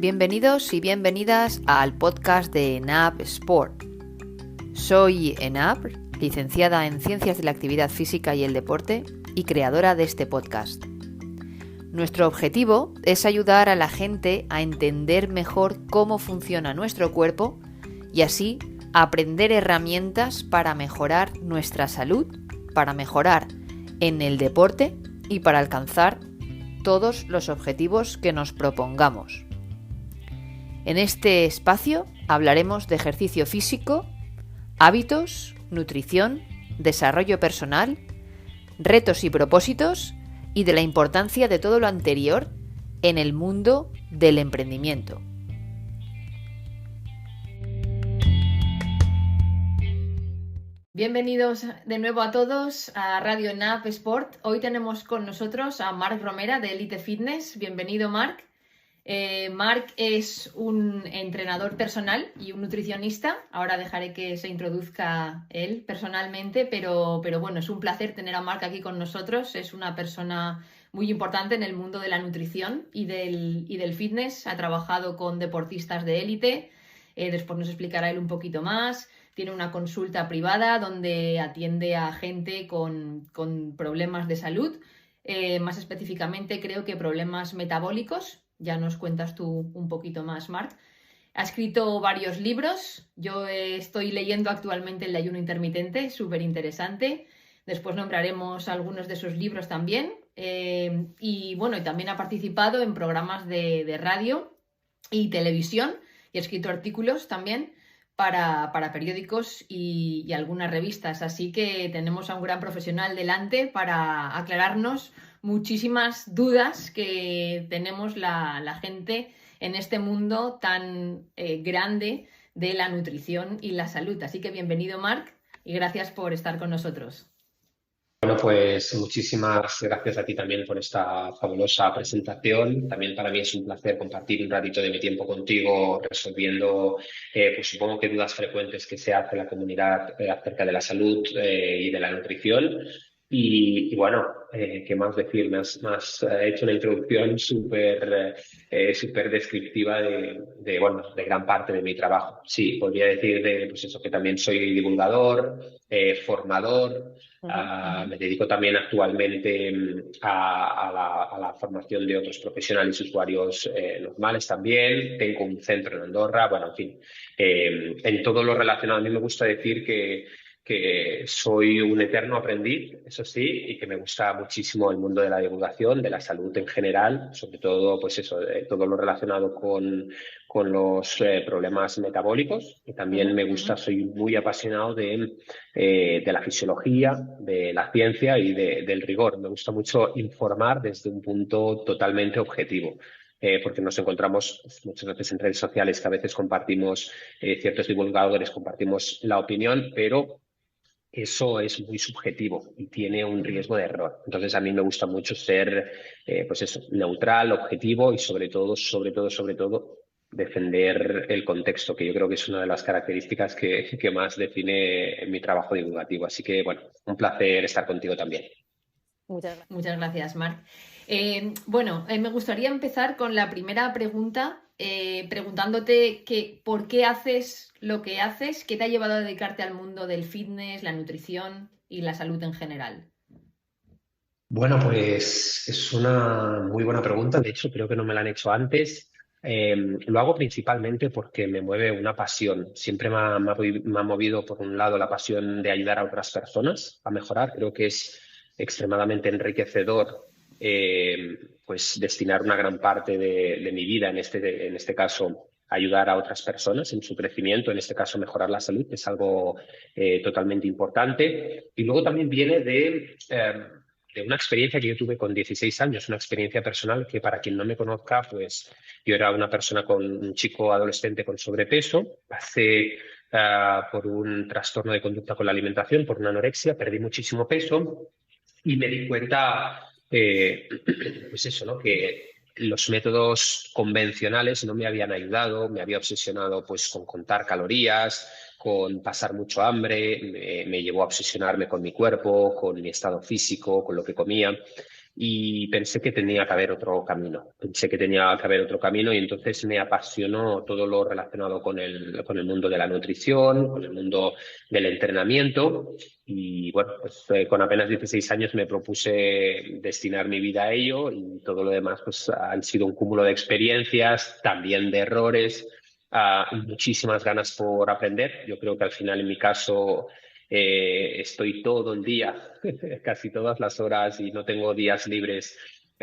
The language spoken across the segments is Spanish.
Bienvenidos y bienvenidas al podcast de ENAP Sport. Soy ENAP, licenciada en Ciencias de la Actividad Física y el Deporte y creadora de este podcast. Nuestro objetivo es ayudar a la gente a entender mejor cómo funciona nuestro cuerpo y así aprender herramientas para mejorar nuestra salud, para mejorar en el deporte y para alcanzar todos los objetivos que nos propongamos. En este espacio hablaremos de ejercicio físico, hábitos, nutrición, desarrollo personal, retos y propósitos y de la importancia de todo lo anterior en el mundo del emprendimiento. Bienvenidos de nuevo a todos a Radio ENAP Sport. Hoy tenemos con nosotros a Marc Romera de Elite Fitness. Bienvenido, Marc. Marc es un entrenador personal y un nutricionista. Ahora dejaré que se introduzca él personalmente, pero bueno, es un placer tener a Marc aquí con nosotros. Es una persona muy importante en el mundo de la nutrición y del fitness. Ha trabajado con deportistas de élite. Después nos explicará él un poquito más. Tiene una consulta privada donde atiende a gente con problemas de salud. Más específicamente creo que problemas metabólicos. Ya nos cuentas tú un poquito más, Marc. Ha escrito varios libros. Yo estoy leyendo actualmente El de ayuno intermitente, súper interesante. Después nombraremos algunos de sus libros también. Y también ha participado en programas de radio y televisión y ha escrito artículos también para periódicos y algunas revistas. Así que tenemos a un gran profesional delante para aclararnos muchísimas dudas que tenemos la gente en este mundo tan grande de la nutrición y la salud. Así que bienvenido, Marc, y gracias por estar con nosotros. Bueno, pues muchísimas gracias a ti también por esta fabulosa presentación. También para mí es un placer compartir un ratito de mi tiempo contigo resolviendo, pues supongo que dudas frecuentes que se hace en la comunidad acerca de la salud y de la nutrición. Y bueno, ¿qué más decir? Me has hecho una introducción súper descriptiva de gran parte de mi trabajo. Sí, podría decir pues eso, que también soy divulgador, formador. Me dedico también actualmente a la formación de otros profesionales y usuarios normales también. Tengo un centro en Andorra. Bueno, en fin, en todo lo relacionado. A mí me gusta decir que soy un eterno aprendiz, eso sí, y que me gusta muchísimo el mundo de la divulgación, de la salud en general, sobre todo, pues eso, todo lo relacionado con los problemas metabólicos. Y también me gusta, soy muy apasionado de la fisiología, de la ciencia y del rigor. Me gusta mucho informar desde un punto totalmente objetivo. Porque nos encontramos muchas veces en redes sociales que a veces compartimos, ciertos divulgadores compartimos la opinión, pero eso es muy subjetivo y tiene un riesgo de error. Entonces, a mí me gusta mucho ser, pues eso, neutral, objetivo y sobre todo, defender el contexto, que yo creo que es una de las características que más define mi trabajo divulgativo. Así que, bueno, un placer estar contigo también. Muchas gracias, Marc. Me gustaría empezar con la primera pregunta, preguntándote por qué haces lo que haces, qué te ha llevado a dedicarte al mundo del fitness, la nutrición y la salud en general. Bueno, pues es una muy buena pregunta. De hecho, creo que no me la han hecho antes. Lo hago principalmente porque me mueve una pasión. Siempre me ha movido, por un lado, la pasión de ayudar a otras personas a mejorar. Creo que es extremadamente enriquecedor, pues destinar una gran parte de mi vida, en este caso, ayudar a otras personas en su crecimiento, en este caso mejorar la salud, es algo totalmente importante. Y luego también viene de una experiencia que yo tuve con 16 años, una experiencia personal que, para quien no me conozca, pues yo era un chico adolescente con sobrepeso. Pasé por un trastorno de conducta con la alimentación, por una anorexia, perdí muchísimo peso y me di cuenta, pues eso, ¿no? Que los métodos convencionales no me habían ayudado. Me había obsesionado pues con contar calorías, con pasar mucho hambre. Me llevó a obsesionarme con mi cuerpo, con mi estado físico, con lo que comía. y pensé que tenía que haber otro camino. Pensé que tenía que haber otro camino y entonces me apasionó todo lo relacionado con el mundo de la nutrición, con el mundo del entrenamiento. Y bueno, pues con apenas 16 años me propuse destinar mi vida a ello y todo lo demás pues han sido un cúmulo de experiencias, también de errores, muchísimas ganas por aprender. Yo creo que al final en mi caso estoy todo el día, casi todas las horas y no tengo días libres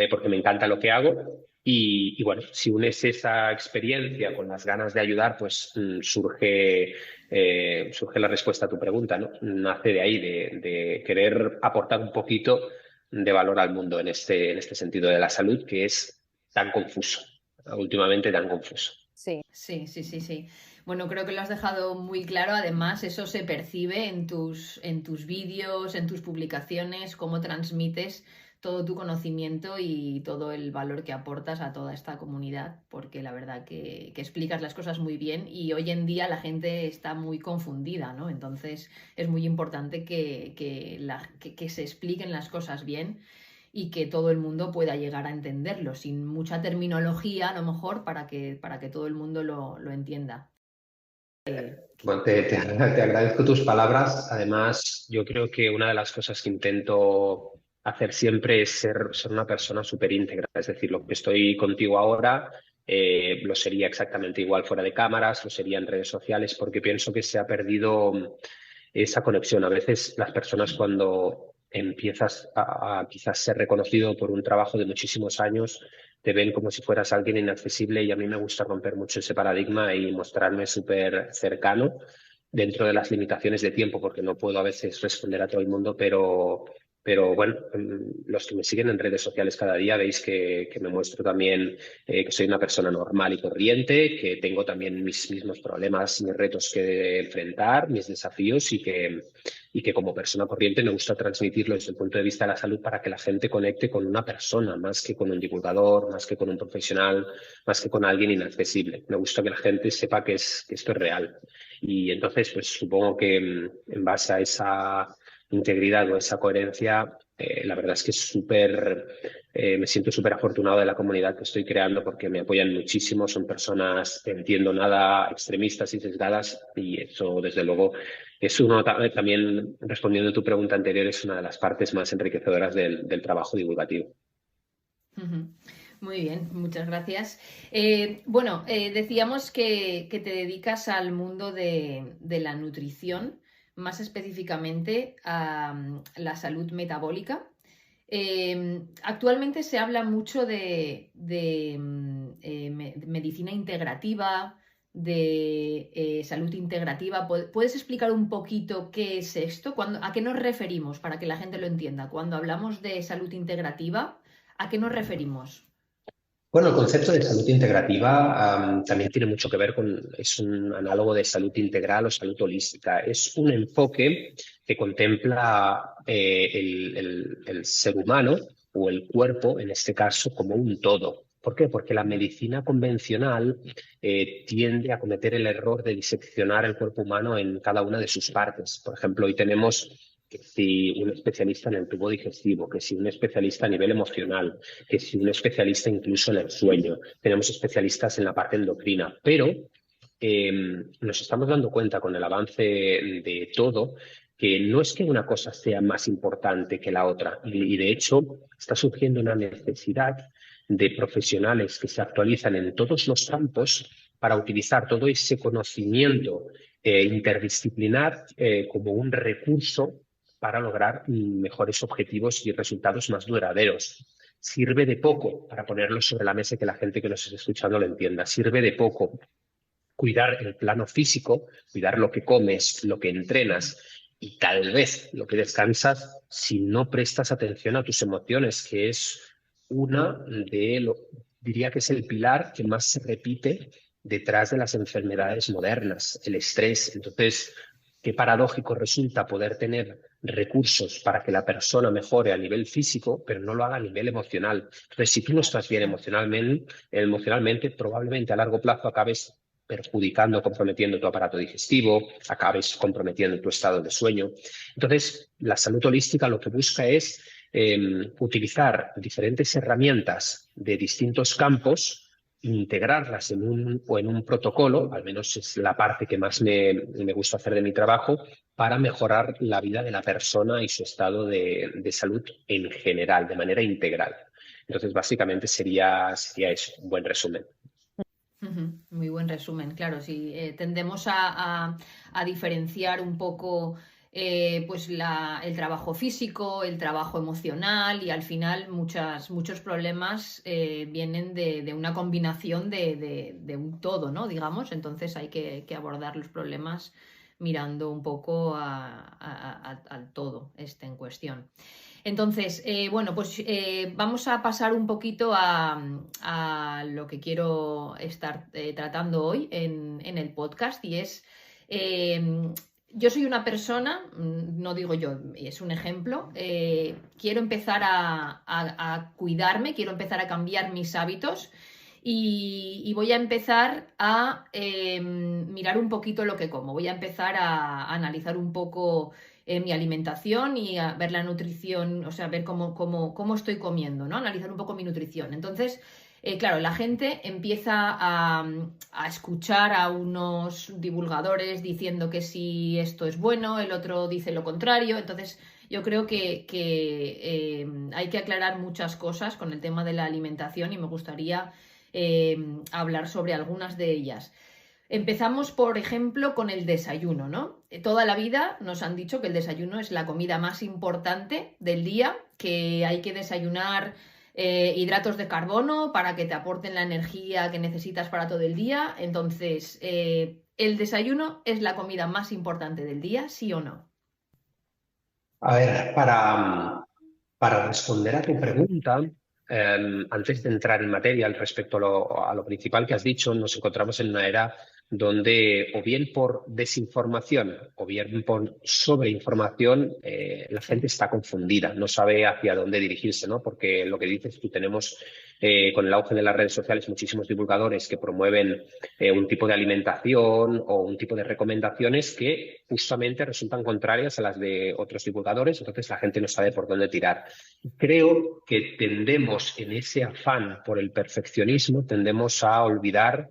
porque me encanta lo que hago. Y bueno, si unes esa experiencia con las ganas de ayudar, pues surge la respuesta a tu pregunta, ¿no? Nace de ahí, de querer aportar un poquito de valor al mundo en este sentido de la salud, que es tan confuso, últimamente tan confuso. Sí. Sí, sí, sí, sí. Bueno, creo que lo has dejado muy claro. Además, eso se percibe en tus vídeos, en tus publicaciones, cómo transmites todo tu conocimiento y todo el valor que aportas a toda esta comunidad, porque la verdad que explicas las cosas muy bien y hoy en día la gente está muy confundida, ¿no? Entonces es muy importante que se expliquen las cosas bien y que todo el mundo pueda llegar a entenderlo, sin mucha terminología, a lo mejor, para que todo el mundo lo entienda. Bueno, te agradezco tus palabras. Además, yo creo que una de las cosas que intento hacer siempre es ser una persona súper íntegra. Es decir, lo que estoy contigo ahora lo sería exactamente igual fuera de cámaras, lo sería en redes sociales, porque pienso que se ha perdido esa conexión. A veces las personas cuando empiezas a quizás ser reconocido por un trabajo de muchísimos años, te ven como si fueras alguien inaccesible y a mí me gusta romper mucho ese paradigma y mostrarme súper cercano dentro de las limitaciones de tiempo, porque no puedo a veces responder a todo el mundo, pero bueno, los que me siguen en redes sociales cada día veis que me muestro también que soy una persona normal y corriente, que tengo también mis mismos problemas, mis retos que enfrentar, mis desafíos y que como persona corriente me gusta transmitirlo desde el punto de vista de la salud para que la gente conecte con una persona, más que con un divulgador, más que con un profesional, más que con alguien inaccesible. Me gusta que la gente sepa que esto es real. Y entonces, pues supongo que en base a esa integridad o esa coherencia, la verdad es que me siento súper afortunado de la comunidad que estoy creando porque me apoyan muchísimo, son personas, entiendo nada, extremistas y sesgadas y eso, desde luego, es uno también, respondiendo a tu pregunta anterior, es una de las partes más enriquecedoras del trabajo divulgativo. Muy bien, muchas gracias. Bueno, decíamos que te dedicas al mundo de la nutrición, más específicamente a la salud metabólica. Actualmente se habla mucho de medicina integrativa, de salud integrativa. ¿Puedes explicar un poquito qué es esto? ¿A qué nos referimos para que la gente lo entienda? Cuando hablamos de salud integrativa, ¿a qué nos referimos? Bueno, el concepto de salud integrativa también tiene mucho que ver es un análogo de salud integral o salud holística. Es un enfoque que contempla el ser humano o el cuerpo, en este caso, como un todo. ¿Por qué? Porque la medicina convencional tiende a cometer el error de diseccionar el cuerpo humano en cada una de sus partes. Por ejemplo, hoy tenemos que si un especialista en el tubo digestivo, que si un especialista a nivel emocional, que si un especialista incluso en el sueño, tenemos especialistas en la parte endocrina, pero nos estamos dando cuenta con el avance de todo que no es que una cosa sea más importante que la otra y de hecho está surgiendo una necesidad de profesionales que se actualizan en todos los campos para utilizar todo ese conocimiento interdisciplinar como un recurso para lograr mejores objetivos y resultados más duraderos. Sirve de poco para ponerlo sobre la mesa y que la gente que nos esté escuchando lo entienda. Sirve de poco cuidar el plano físico, cuidar lo que comes, lo que entrenas y tal vez lo que descansas si no prestas atención a tus emociones, que es diría que es el pilar que más se repite detrás de las enfermedades modernas, el estrés. Entonces, qué paradójico resulta poder tener recursos para que la persona mejore a nivel físico, pero no lo haga a nivel emocional. Entonces, si tú no estás bien emocionalmente, probablemente a largo plazo acabes perjudicando, comprometiendo tu aparato digestivo, acabes comprometiendo tu estado de sueño. Entonces, la salud holística lo que busca es utilizar diferentes herramientas de distintos campos, integrarlas en un protocolo, al menos es la parte que más me gusta hacer de mi trabajo, para mejorar la vida de la persona y su estado de salud en general, de manera integral. Entonces, básicamente sería eso, un buen resumen. Muy buen resumen, claro, sí. Tendemos a diferenciar un poco pues el trabajo físico, el trabajo emocional y al final muchos problemas vienen de una combinación de un todo, ¿no? Digamos, entonces hay que abordar los problemas mirando un poco al todo en cuestión. Entonces, bueno, pues vamos a pasar un poquito a lo que quiero estar tratando hoy en el podcast y es, yo soy una persona, no digo yo, es un ejemplo, quiero empezar a cuidarme, quiero empezar a cambiar mis hábitos y voy a empezar a mirar un poquito lo que como, voy a empezar a analizar un poco mi alimentación y a ver la nutrición, o sea, ver cómo estoy comiendo, ¿no? Analizar un poco mi nutrición. Entonces, claro, la gente empieza a escuchar a unos divulgadores diciendo que si esto es bueno, el otro dice lo contrario. Entonces, yo creo que hay que aclarar muchas cosas con el tema de la alimentación y me gustaría hablar sobre algunas de ellas. Empezamos, por ejemplo, con el desayuno, ¿no? Toda la vida nos han dicho que el desayuno es la comida más importante del día, que hay que desayunar hidratos de carbono para que te aporten la energía que necesitas para todo el día. Entonces, ¿el desayuno es la comida más importante del día, sí o no? A ver, para responder a tu pregunta, antes de entrar en materia respecto a lo principal que has dicho, nos encontramos en una era donde o bien por desinformación o bien por sobreinformación la Sí. gente está confundida, no sabe hacia dónde dirigirse, ¿no? Porque lo que dices tú, tenemos con el auge de las redes sociales muchísimos divulgadores que promueven un tipo de alimentación o un tipo de recomendaciones que justamente resultan contrarias a las de otros divulgadores, entonces la gente no sabe por dónde tirar. Creo que tendemos, en ese afán por el perfeccionismo, tendemos a olvidar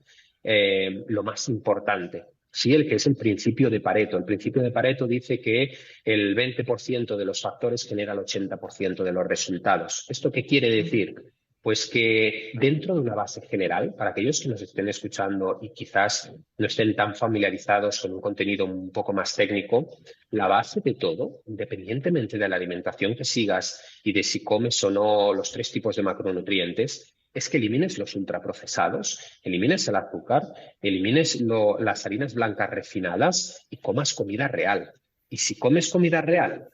lo más importante. Sí, el que es el principio de Pareto. El principio de Pareto dice que el 20% de los factores genera el 80% de los resultados. ¿Esto qué quiere decir? Pues que dentro de una base general, para aquellos que nos estén escuchando y quizás no estén tan familiarizados con un contenido un poco más técnico, la base de todo, independientemente de la alimentación que sigas y de si comes o no los 3 tipos de macronutrientes, es que elimines los ultraprocesados, elimines el azúcar, elimines las harinas blancas refinadas y comas comida real. Y si comes comida real,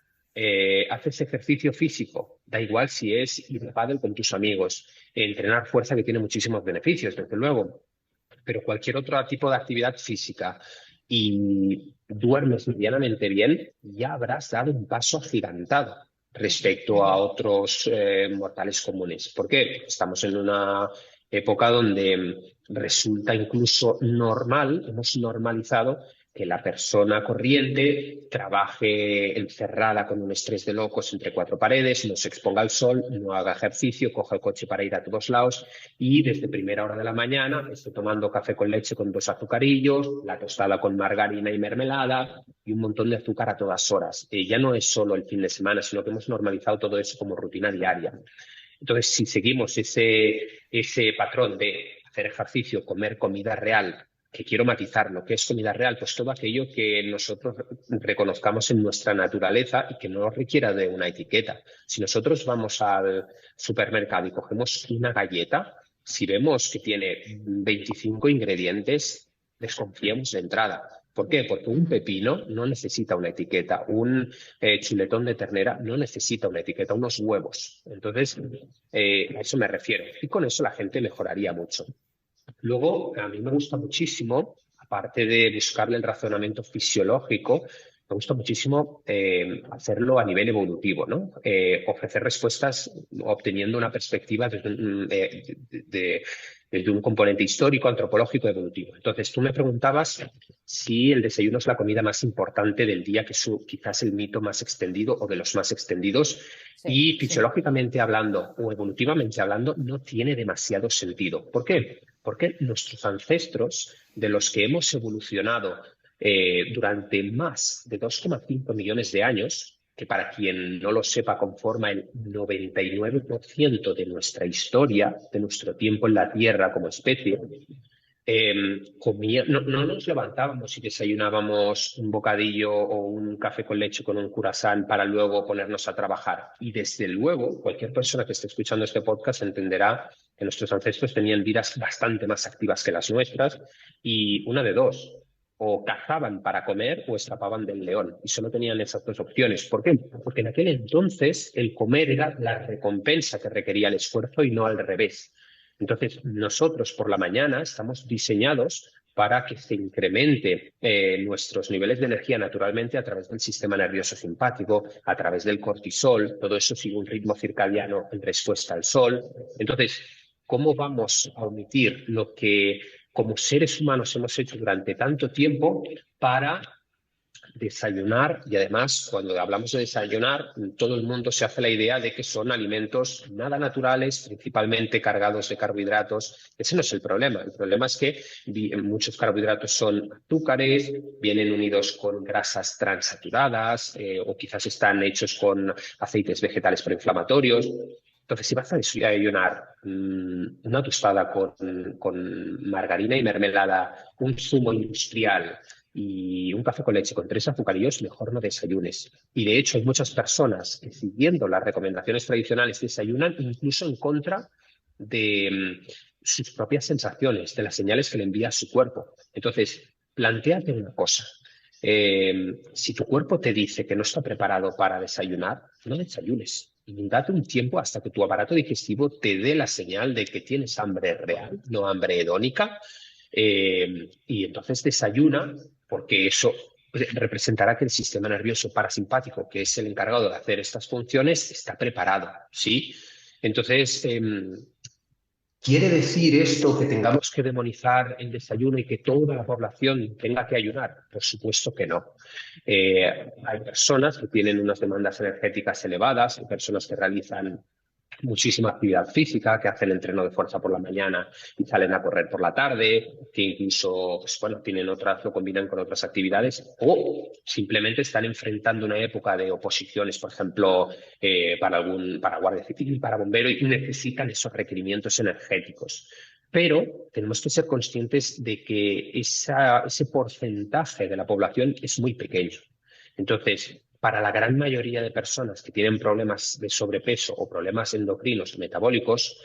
haces ejercicio físico, da igual si es ir a pádel con tus amigos, entrenar fuerza que tiene muchísimos beneficios, desde luego, pero cualquier otro tipo de actividad física y duermes medianamente bien, ya habrás dado un paso agigantado respecto a otros mortales comunes. ¿Por qué? Estamos en una época donde resulta incluso normal, hemos normalizado que la persona corriente trabaje encerrada con un estrés de locos entre 4 paredes, no se exponga al sol, no haga ejercicio, coja el coche para ir a todos lados y desde primera hora de la mañana esté tomando café con leche con 2 azucarillos, la tostada con margarina y mermelada y un montón de azúcar a todas horas. Ya no es solo el fin de semana, sino que hemos normalizado todo eso como rutina diaria. Entonces, si seguimos ese patrón de hacer ejercicio, comer comida real, que quiero matizarlo, ¿qué es comida real? Pues todo aquello que nosotros reconozcamos en nuestra naturaleza y que no requiera de una etiqueta. Si nosotros vamos al supermercado y cogemos una galleta, si vemos que tiene 25 ingredientes, desconfiamos de entrada. ¿Por qué? Porque un pepino no necesita una etiqueta, un chuletón de ternera no necesita una etiqueta, unos huevos. Entonces, a eso me refiero. Y con eso la gente mejoraría mucho. Luego, a mí me gusta muchísimo, aparte de buscarle el razonamiento fisiológico, me gusta muchísimo hacerlo a nivel evolutivo, ¿no? Ofrecer respuestas obteniendo una perspectiva desde un componente histórico, antropológico, evolutivo. Entonces, tú me preguntabas si el desayuno es la comida más importante del día, que es quizás el mito más extendido o de los más extendidos, Sí, y sí. fisiológicamente hablando o evolutivamente hablando, no tiene demasiado sentido. ¿Por qué? Porque nuestros ancestros, de los que hemos evolucionado durante más de 2,5 millones de años, que para quien no lo sepa conforma el 99% de nuestra historia, de nuestro tiempo en la Tierra como especie, no nos levantábamos y desayunábamos un bocadillo o un café con leche con un curasán para luego ponernos a trabajar. Y desde luego, cualquier persona que esté escuchando este podcast entenderá que nuestros ancestros tenían vidas bastante más activas que las nuestras y una de dos. O cazaban para comer o escapaban del león. Y solo tenían esas dos opciones. ¿Por qué? Porque en aquel entonces el comer era la recompensa que requería el esfuerzo y no al revés. Entonces, nosotros por la mañana estamos diseñados para que se incremente nuestros niveles de energía naturalmente a través del sistema nervioso simpático, a través del cortisol, todo eso sigue un ritmo circadiano en respuesta al sol. Entonces, ¿cómo vamos a omitir lo que como seres humanos hemos hecho durante tanto tiempo para desayunar? Y además, cuando hablamos de desayunar, todo el mundo se hace la idea de que son alimentos nada naturales, principalmente cargados de carbohidratos. Ese no es el problema. El problema es que muchos carbohidratos son azúcares, vienen unidos con grasas transaturadas o quizás están hechos con aceites vegetales proinflamatorios. Entonces, si vas a desayunar una tostada con margarina y mermelada, un zumo industrial, y un café con leche con 3 azucarillos, mejor no desayunes. Y de hecho hay muchas personas que siguiendo las recomendaciones tradicionales desayunan incluso en contra de sus propias sensaciones, de las señales que le envía a su cuerpo. Entonces, plantéate una cosa. Si tu cuerpo te dice que no está preparado para desayunar, no desayunes. Y date un tiempo hasta que tu aparato digestivo te dé la señal de que tienes hambre real, no hambre hedónica, y entonces desayuna, porque eso representará que el sistema nervioso parasimpático, que es el encargado de hacer estas funciones, está preparado, ¿sí? Entonces, ¿quiere decir esto que tengamos que demonizar el desayuno y que toda la población tenga que ayunar? Por supuesto que no. Hay personas que tienen unas demandas energéticas elevadas, hay personas que realizan muchísima actividad física, que hacen entreno de fuerza por la mañana y salen a correr por la tarde, que incluso, pues, bueno, tienen otras, lo combinan con otras actividades, o simplemente están enfrentando una época de oposiciones, por ejemplo, para Guardia Civil, para bombero, y necesitan esos requerimientos energéticos. Pero tenemos que ser conscientes de que ese porcentaje de la población es muy pequeño. Entonces, para la gran mayoría de personas que tienen problemas de sobrepeso o problemas endocrinos o metabólicos,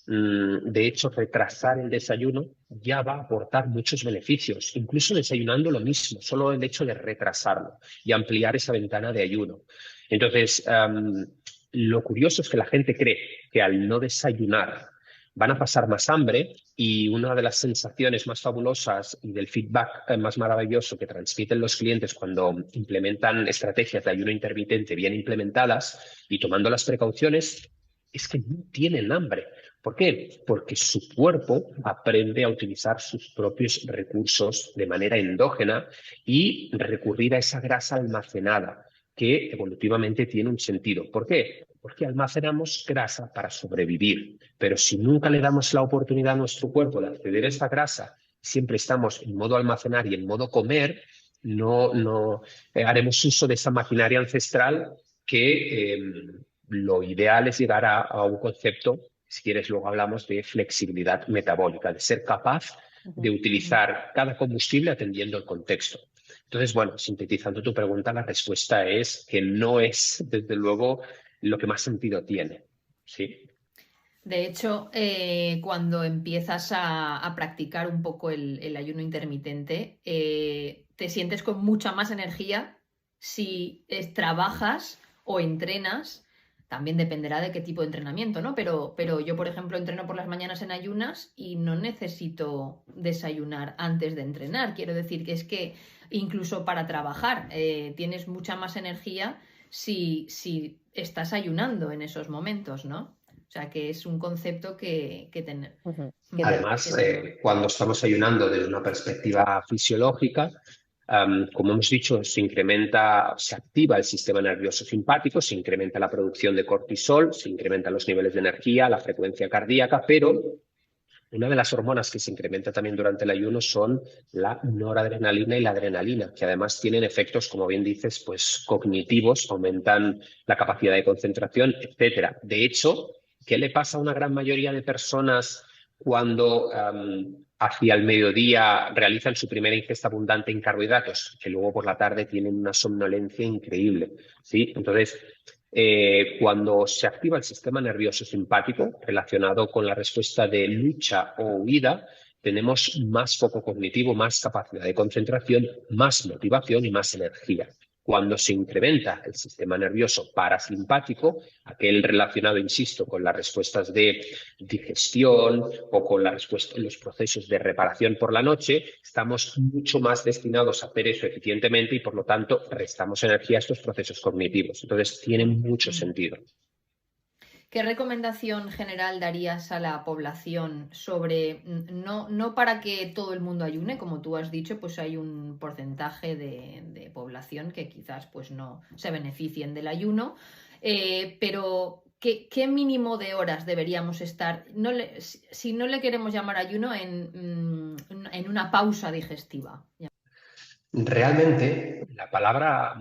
de hecho, retrasar el desayuno ya va a aportar muchos beneficios, incluso desayunando lo mismo, solo el hecho de retrasarlo y ampliar esa ventana de ayuno. Entonces, lo curioso es que la gente cree que al no desayunar van a pasar más hambre, y una de las sensaciones más fabulosas y del feedback más maravilloso que transmiten los clientes cuando implementan estrategias de ayuno intermitente bien implementadas y tomando las precauciones es que no tienen hambre. ¿Por qué? Porque su cuerpo aprende a utilizar sus propios recursos de manera endógena y recurrir a esa grasa almacenada que evolutivamente tiene un sentido. ¿Por qué? Porque almacenamos grasa para sobrevivir, pero si nunca le damos la oportunidad a nuestro cuerpo de acceder a esa grasa, siempre estamos en modo almacenar y en modo comer, no haremos uso de esa maquinaria ancestral que lo ideal es llegar a un concepto, si quieres luego hablamos de flexibilidad metabólica, de ser capaz de utilizar cada combustible atendiendo el contexto. Entonces, bueno, sintetizando tu pregunta, la respuesta es que no es, desde luego, lo que más sentido tiene. Sí. De hecho, cuando empiezas a practicar un poco el ayuno intermitente, te sientes con mucha más energía si trabajas o entrenas. También dependerá de qué tipo de entrenamiento, ¿no? Pero yo, por ejemplo, entreno por las mañanas en ayunas y no necesito desayunar antes de entrenar. Quiero decir que es que incluso para trabajar tienes mucha más energía si estás ayunando en esos momentos, ¿no? O sea, que es un concepto que tener. Ujú. Además, cuando estamos ayunando desde una perspectiva fisiológica, como hemos dicho, se activa el sistema nervioso simpático, se incrementa la producción de cortisol, se incrementan los niveles de energía, la frecuencia cardíaca, pero una de las hormonas que se incrementa también durante el ayuno son la noradrenalina y la adrenalina, que además tienen efectos, como bien dices, pues cognitivos, aumentan la capacidad de concentración, etcétera. De hecho, ¿qué le pasa a una gran mayoría de personas cuando hacia el mediodía realizan su primera ingesta abundante en carbohidratos? Que luego por la tarde tienen una somnolencia increíble, ¿sí? Entonces, cuando se activa el sistema nervioso simpático relacionado con la respuesta de lucha o huida, tenemos más foco cognitivo, más capacidad de concentración, más motivación y más energía. Cuando se incrementa el sistema nervioso parasimpático, aquel relacionado, insisto, con las respuestas de digestión o con los procesos de reparación por la noche, estamos mucho más destinados a hacer eso eficientemente y, por lo tanto, restamos energía a estos procesos cognitivos. Entonces, tiene mucho sentido. ¿Qué recomendación general darías a la población sobre, no para que todo el mundo ayune, como tú has dicho, pues hay un porcentaje de población que quizás pues no se beneficien del ayuno, pero ¿qué mínimo de horas deberíamos estar? Si no le queremos llamar ayuno, en una pausa digestiva. Realmente, la palabra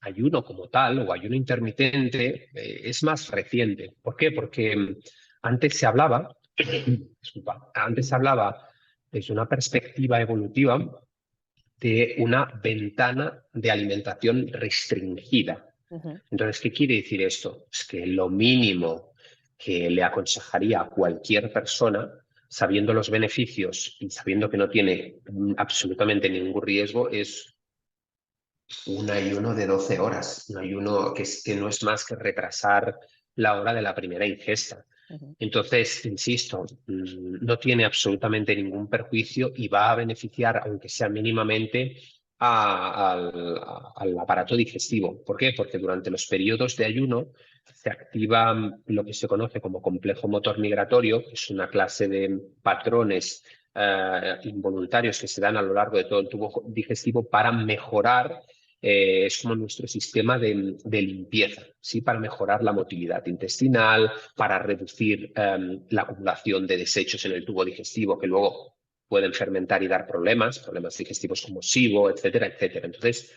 ayuno como tal o ayuno intermitente es más reciente. ¿Por qué? Porque antes se hablaba, disculpa, antes se hablaba desde una perspectiva evolutiva de una ventana de alimentación restringida. Ujú. Entonces, ¿qué quiere decir esto? Es que lo mínimo que le aconsejaría a cualquier persona, sabiendo los beneficios y sabiendo que no tiene absolutamente ningún riesgo, es un ayuno de 12 horas, un ayuno que no es más que retrasar la hora de la primera ingesta. Ujú. Entonces, insisto, no tiene absolutamente ningún perjuicio y va a beneficiar, aunque sea mínimamente, al aparato digestivo. ¿Por qué? Porque durante los periodos de ayuno se activa lo que se conoce como complejo motor migratorio, que es una clase de patrones involuntarios que se dan a lo largo de todo el tubo digestivo para mejorar es como nuestro sistema de limpieza, ¿sí? Para mejorar la motilidad intestinal, para reducir la acumulación de desechos en el tubo digestivo que luego pueden fermentar y dar problemas digestivos como SIBO, etcétera, etcétera. Entonces,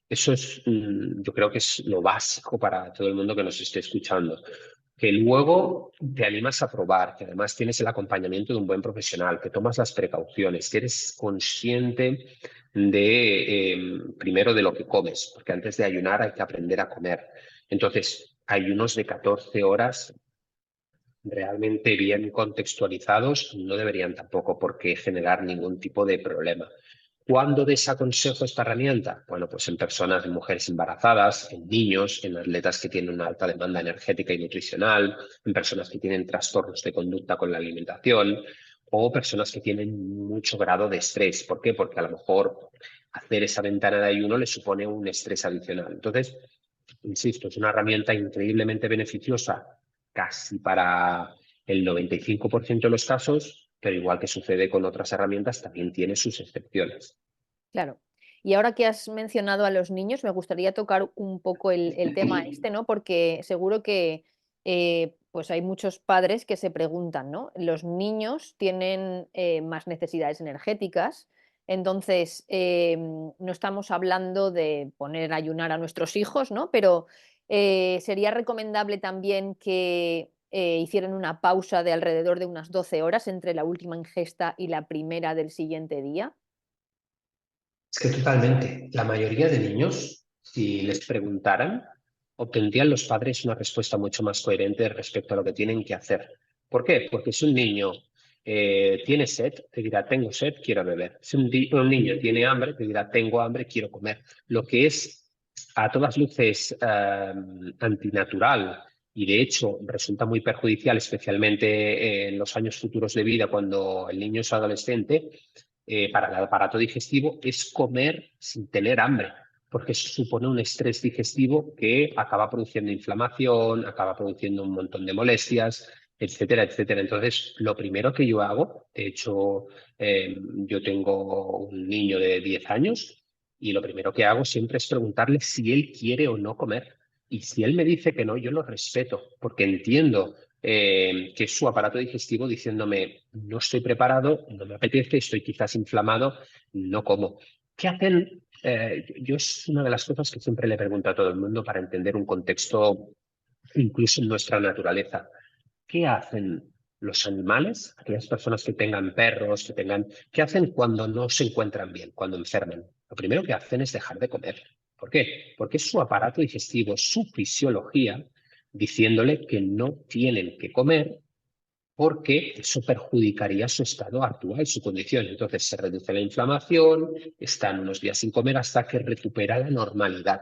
eso es, yo creo que es lo básico para todo el mundo que nos esté escuchando. Que luego te animas a probar, que además tienes el acompañamiento de un buen profesional, que tomas las precauciones, que eres consciente primero de lo que comes, porque antes de ayunar hay que aprender a comer. Entonces, ayunos de 14 horas realmente bien contextualizados no deberían tampoco por qué generar ningún tipo de problema. ¿Cuándo desaconsejo esta herramienta? Bueno, pues en personas, en mujeres embarazadas, en niños, en atletas que tienen una alta demanda energética y nutricional, en personas que tienen trastornos de conducta con la alimentación o personas que tienen mucho grado de estrés. ¿Por qué? Porque a lo mejor hacer esa ventana de ayuno les supone un estrés adicional. Entonces, insisto, es una herramienta increíblemente beneficiosa casi para el 95% de los casos, pero igual que sucede con otras herramientas, también tiene sus excepciones. Claro. Y ahora que has mencionado a los niños, me gustaría tocar un poco el tema este, ¿no? Porque seguro que pues hay muchos padres que se preguntan, ¿no? Los niños tienen más necesidades energéticas, entonces no estamos hablando de poner a ayunar a nuestros hijos, ¿no? Pero sería recomendable también que hicieran una pausa de alrededor de unas 12 horas entre la última ingesta y la primera del siguiente día. Es que totalmente. La mayoría de niños, si les preguntaran, obtendrían los padres una respuesta mucho más coherente respecto a lo que tienen que hacer. ¿Por qué? Porque si un niño tiene sed, te dirá, tengo sed, quiero beber. Si un niño tiene hambre, te dirá, tengo hambre, quiero comer. Lo que es a todas luces antinatural y de hecho resulta muy perjudicial, especialmente en los años futuros de vida, cuando el niño es adolescente, para el aparato digestivo, es comer sin tener hambre. porque eso supone un estrés digestivo que acaba produciendo inflamación, acaba produciendo un montón de molestias, etcétera, etcétera. Entonces, lo primero que yo hago, de hecho, yo tengo un niño de 10 años y lo primero que hago siempre es preguntarle si él quiere o no comer. Y si él me dice que no, yo lo respeto, porque entiendo que es su aparato digestivo diciéndome, no estoy preparado, no me apetece, estoy quizás inflamado, no como. ¿Qué hacen? Yo es una de las cosas que siempre le pregunto a todo el mundo para entender un contexto incluso en nuestra naturaleza. ¿Qué hacen los animales, aquellas personas que tengan perros, qué hacen cuando no se encuentran bien, cuando enferman? Lo primero que hacen es dejar de comer. ¿Por qué? Porque es su aparato digestivo, su fisiología, diciéndole que no tienen que comer porque eso perjudicaría su estado actual, su condición. Entonces se reduce la inflamación, están unos días sin comer hasta que recupera la normalidad.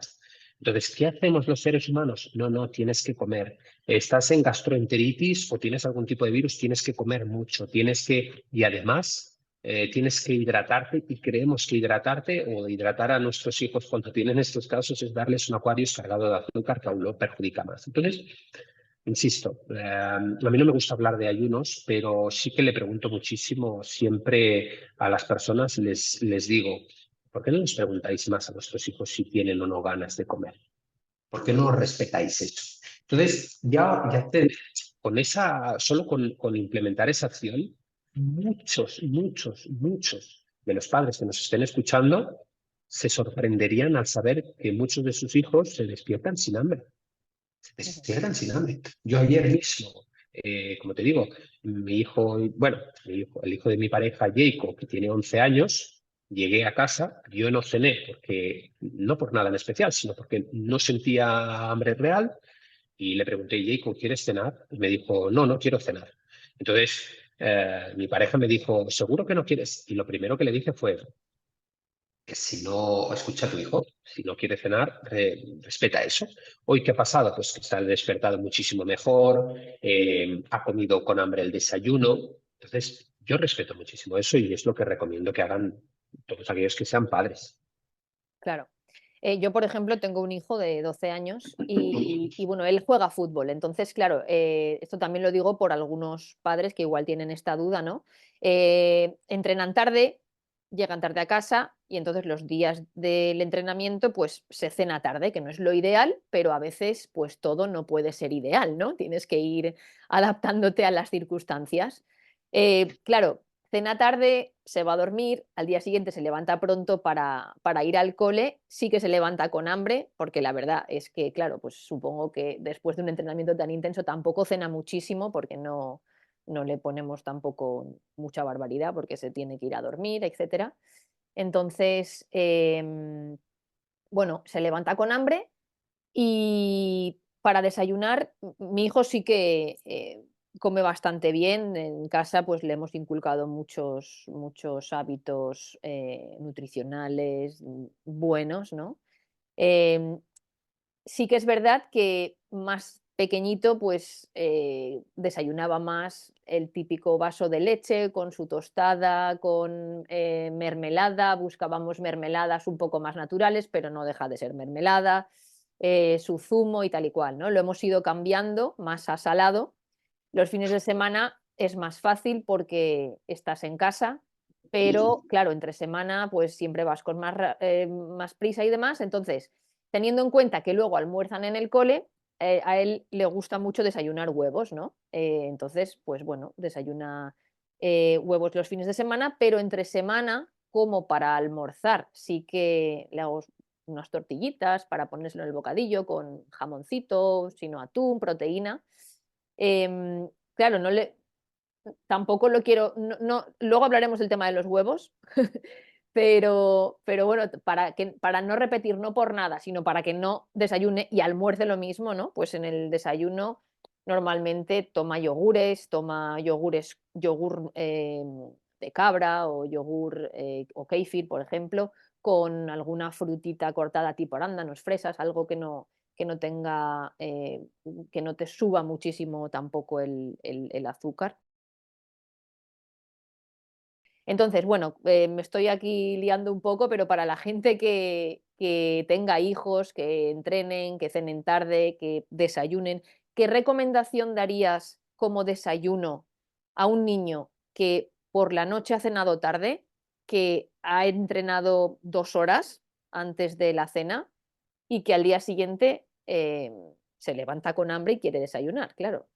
Entonces, ¿qué hacemos los seres humanos? No, no, tienes que comer. Estás en gastroenteritis o tienes algún tipo de virus, tienes que comer mucho, y además tienes que hidratarte y creemos que hidratarte o hidratar a nuestros hijos cuando tienen estos casos es darles un acuario cargado de azúcar que aún lo perjudica más. Entonces, insisto, a mí no me gusta hablar de ayunos, pero sí que le pregunto muchísimo siempre a las personas, les digo, ¿por qué no les preguntáis más a vuestros hijos si tienen o no ganas de comer? ¿Por qué no respetáis eso? Entonces, solo con implementar esa acción, muchos de los padres que nos estén escuchando se sorprenderían al saber que muchos de sus hijos se despiertan sin hambre. Se despiertan sin hambre. Yo ayer mismo, como te digo, el hijo de mi pareja, Jacob, que tiene 11 años, llegué a casa, yo no cené, porque no por nada en especial, sino porque no sentía hambre real, y le pregunté, Jacob, ¿quieres cenar? Y me dijo, no, no quiero cenar. Entonces, mi pareja me dijo, ¿seguro que no quieres? Y lo primero que le dije fue, que si no escucha a tu hijo, si no quiere cenar, respeta eso. Hoy, ¿qué ha pasado? Pues que se ha despertado muchísimo mejor, ha comido con hambre el desayuno. Entonces, yo respeto muchísimo eso y es lo que recomiendo que hagan todos aquellos que sean padres. Claro. Yo, por ejemplo, tengo un hijo de 12 años y, bueno, él juega fútbol. Entonces, claro, esto también lo digo por algunos padres que igual tienen esta duda, ¿no? Entrenan tarde, llegan tarde a casa y entonces los días del entrenamiento, pues se cena tarde, que no es lo ideal, pero a veces, pues todo no puede ser ideal, ¿no? Tienes que ir adaptándote a las circunstancias. Claro, cena tarde, se va a dormir, al día siguiente se levanta pronto para ir al cole, sí que se levanta con hambre, porque la verdad es que, claro, pues supongo que después de un entrenamiento tan intenso tampoco cena muchísimo, porque no le ponemos tampoco mucha barbaridad, porque se tiene que ir a dormir, etcétera. Entonces, bueno, se levanta con hambre y para desayunar, mi hijo sí que come bastante bien. En casa, pues le hemos inculcado muchos hábitos nutricionales buenos, ¿no? Em, sí que es verdad que más pequeñito, pues desayunaba más el típico vaso de leche con su tostada, con mermelada. Buscábamos mermeladas un poco más naturales, pero no deja de ser mermelada, su zumo y tal y cual, ¿no? Lo hemos ido cambiando más a salado. Los fines de semana es más fácil porque estás en casa, pero claro, entre semana pues siempre vas con más prisa y demás. Entonces, teniendo en cuenta que luego almuerzan en el cole, a él le gusta mucho desayunar huevos, ¿no? Entonces, pues bueno, desayuna huevos los fines de semana, pero entre semana, como para almorzar, sí que le hago unas tortillitas para ponérselo en el bocadillo con jamoncito, sino atún, proteína. Claro, tampoco lo quiero, luego hablaremos del tema de los huevos, pero bueno, para no repetir, no por nada, sino para que no desayune y almuerce lo mismo, ¿no? Pues en el desayuno normalmente toma yogur de cabra o yogur o kéfir, por ejemplo, con alguna frutita cortada tipo arándanos, fresas, algo que no tenga, que no te suba muchísimo tampoco el azúcar. Entonces, bueno, me estoy aquí liando un poco, pero para la gente que tenga hijos, que entrenen, que cenen tarde, que desayunen, ¿qué recomendación darías como desayuno a un niño que por la noche ha cenado tarde, que ha entrenado 2 horas antes de la cena y que al día siguiente se levanta con hambre y quiere desayunar, claro?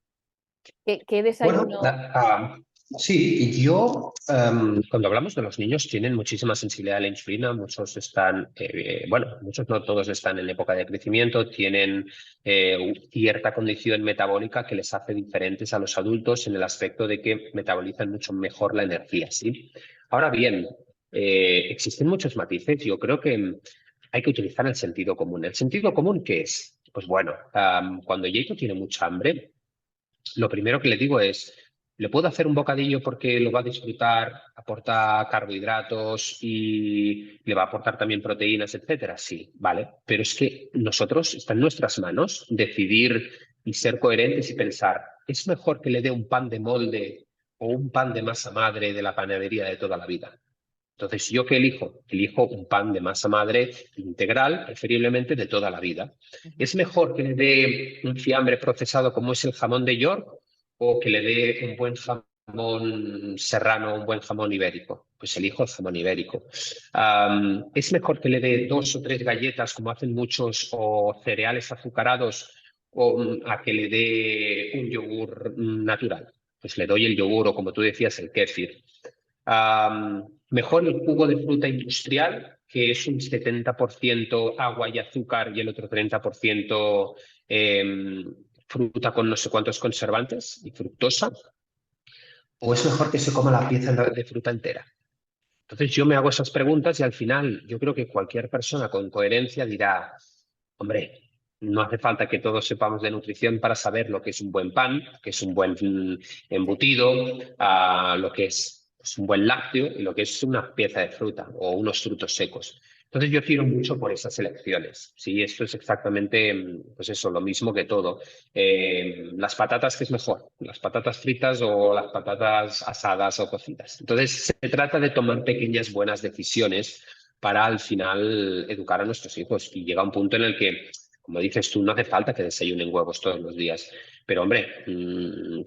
¿Qué Bueno, desayuno? sí, y yo, cuando hablamos de los niños, tienen muchísima sensibilidad a la insulina, muchos están, bueno, muchos no todos están en época de crecimiento, tienen cierta condición metabólica que les hace diferentes a los adultos en el aspecto de que metabolizan mucho mejor la energía, ¿sí? Ahora bien, existen muchos matices, yo creo que hay que utilizar el sentido común. ¿El sentido común qué es? Pues bueno, cuando Jacob tiene mucha hambre, lo primero que le digo es, ¿le puedo hacer un bocadillo porque lo va a disfrutar, aporta carbohidratos y le va a aportar también proteínas, etcétera? Sí, vale. Pero es que nosotros, está en nuestras manos decidir y ser coherentes y pensar, ¿es mejor que le dé un pan de molde o un pan de masa madre de la panadería de toda la vida? Entonces, ¿yo qué elijo? Elijo un pan de masa madre integral, preferiblemente de toda la vida. Ujú. ¿Es mejor que le dé un fiambre procesado como es el jamón de York o que le dé un buen jamón serrano, un buen jamón ibérico? Pues elijo el jamón ibérico. ¿Es mejor que le dé 2 o 3 galletas, como hacen muchos, o cereales azucarados, o a que le dé un yogur natural? Pues le doy el yogur o, como tú decías, el kéfir. Mejor el jugo de fruta industrial, que es un 70% agua y azúcar y el otro 30% fruta con no sé cuántos conservantes y fructosa, o es mejor que se coma la pieza de fruta entera. Entonces yo me hago esas preguntas y al final yo creo que cualquier persona con coherencia dirá, hombre, no hace falta que todos sepamos de nutrición para saber lo que es un buen pan, que es un buen Sí, embutido, lo que es pues, un buen lácteo y lo que es una pieza de fruta o unos frutos secos. Entonces yo tiro mucho por esas elecciones. Sí, esto es exactamente, pues eso, lo mismo que todo. Las patatas, ¿qué es mejor? ¿Las patatas fritas o las patatas asadas o cocidas? Entonces se trata de tomar pequeñas buenas decisiones para al final educar a nuestros hijos. Y llega un punto en el que, como dices tú, no hace falta que desayunen huevos todos los días. Pero hombre,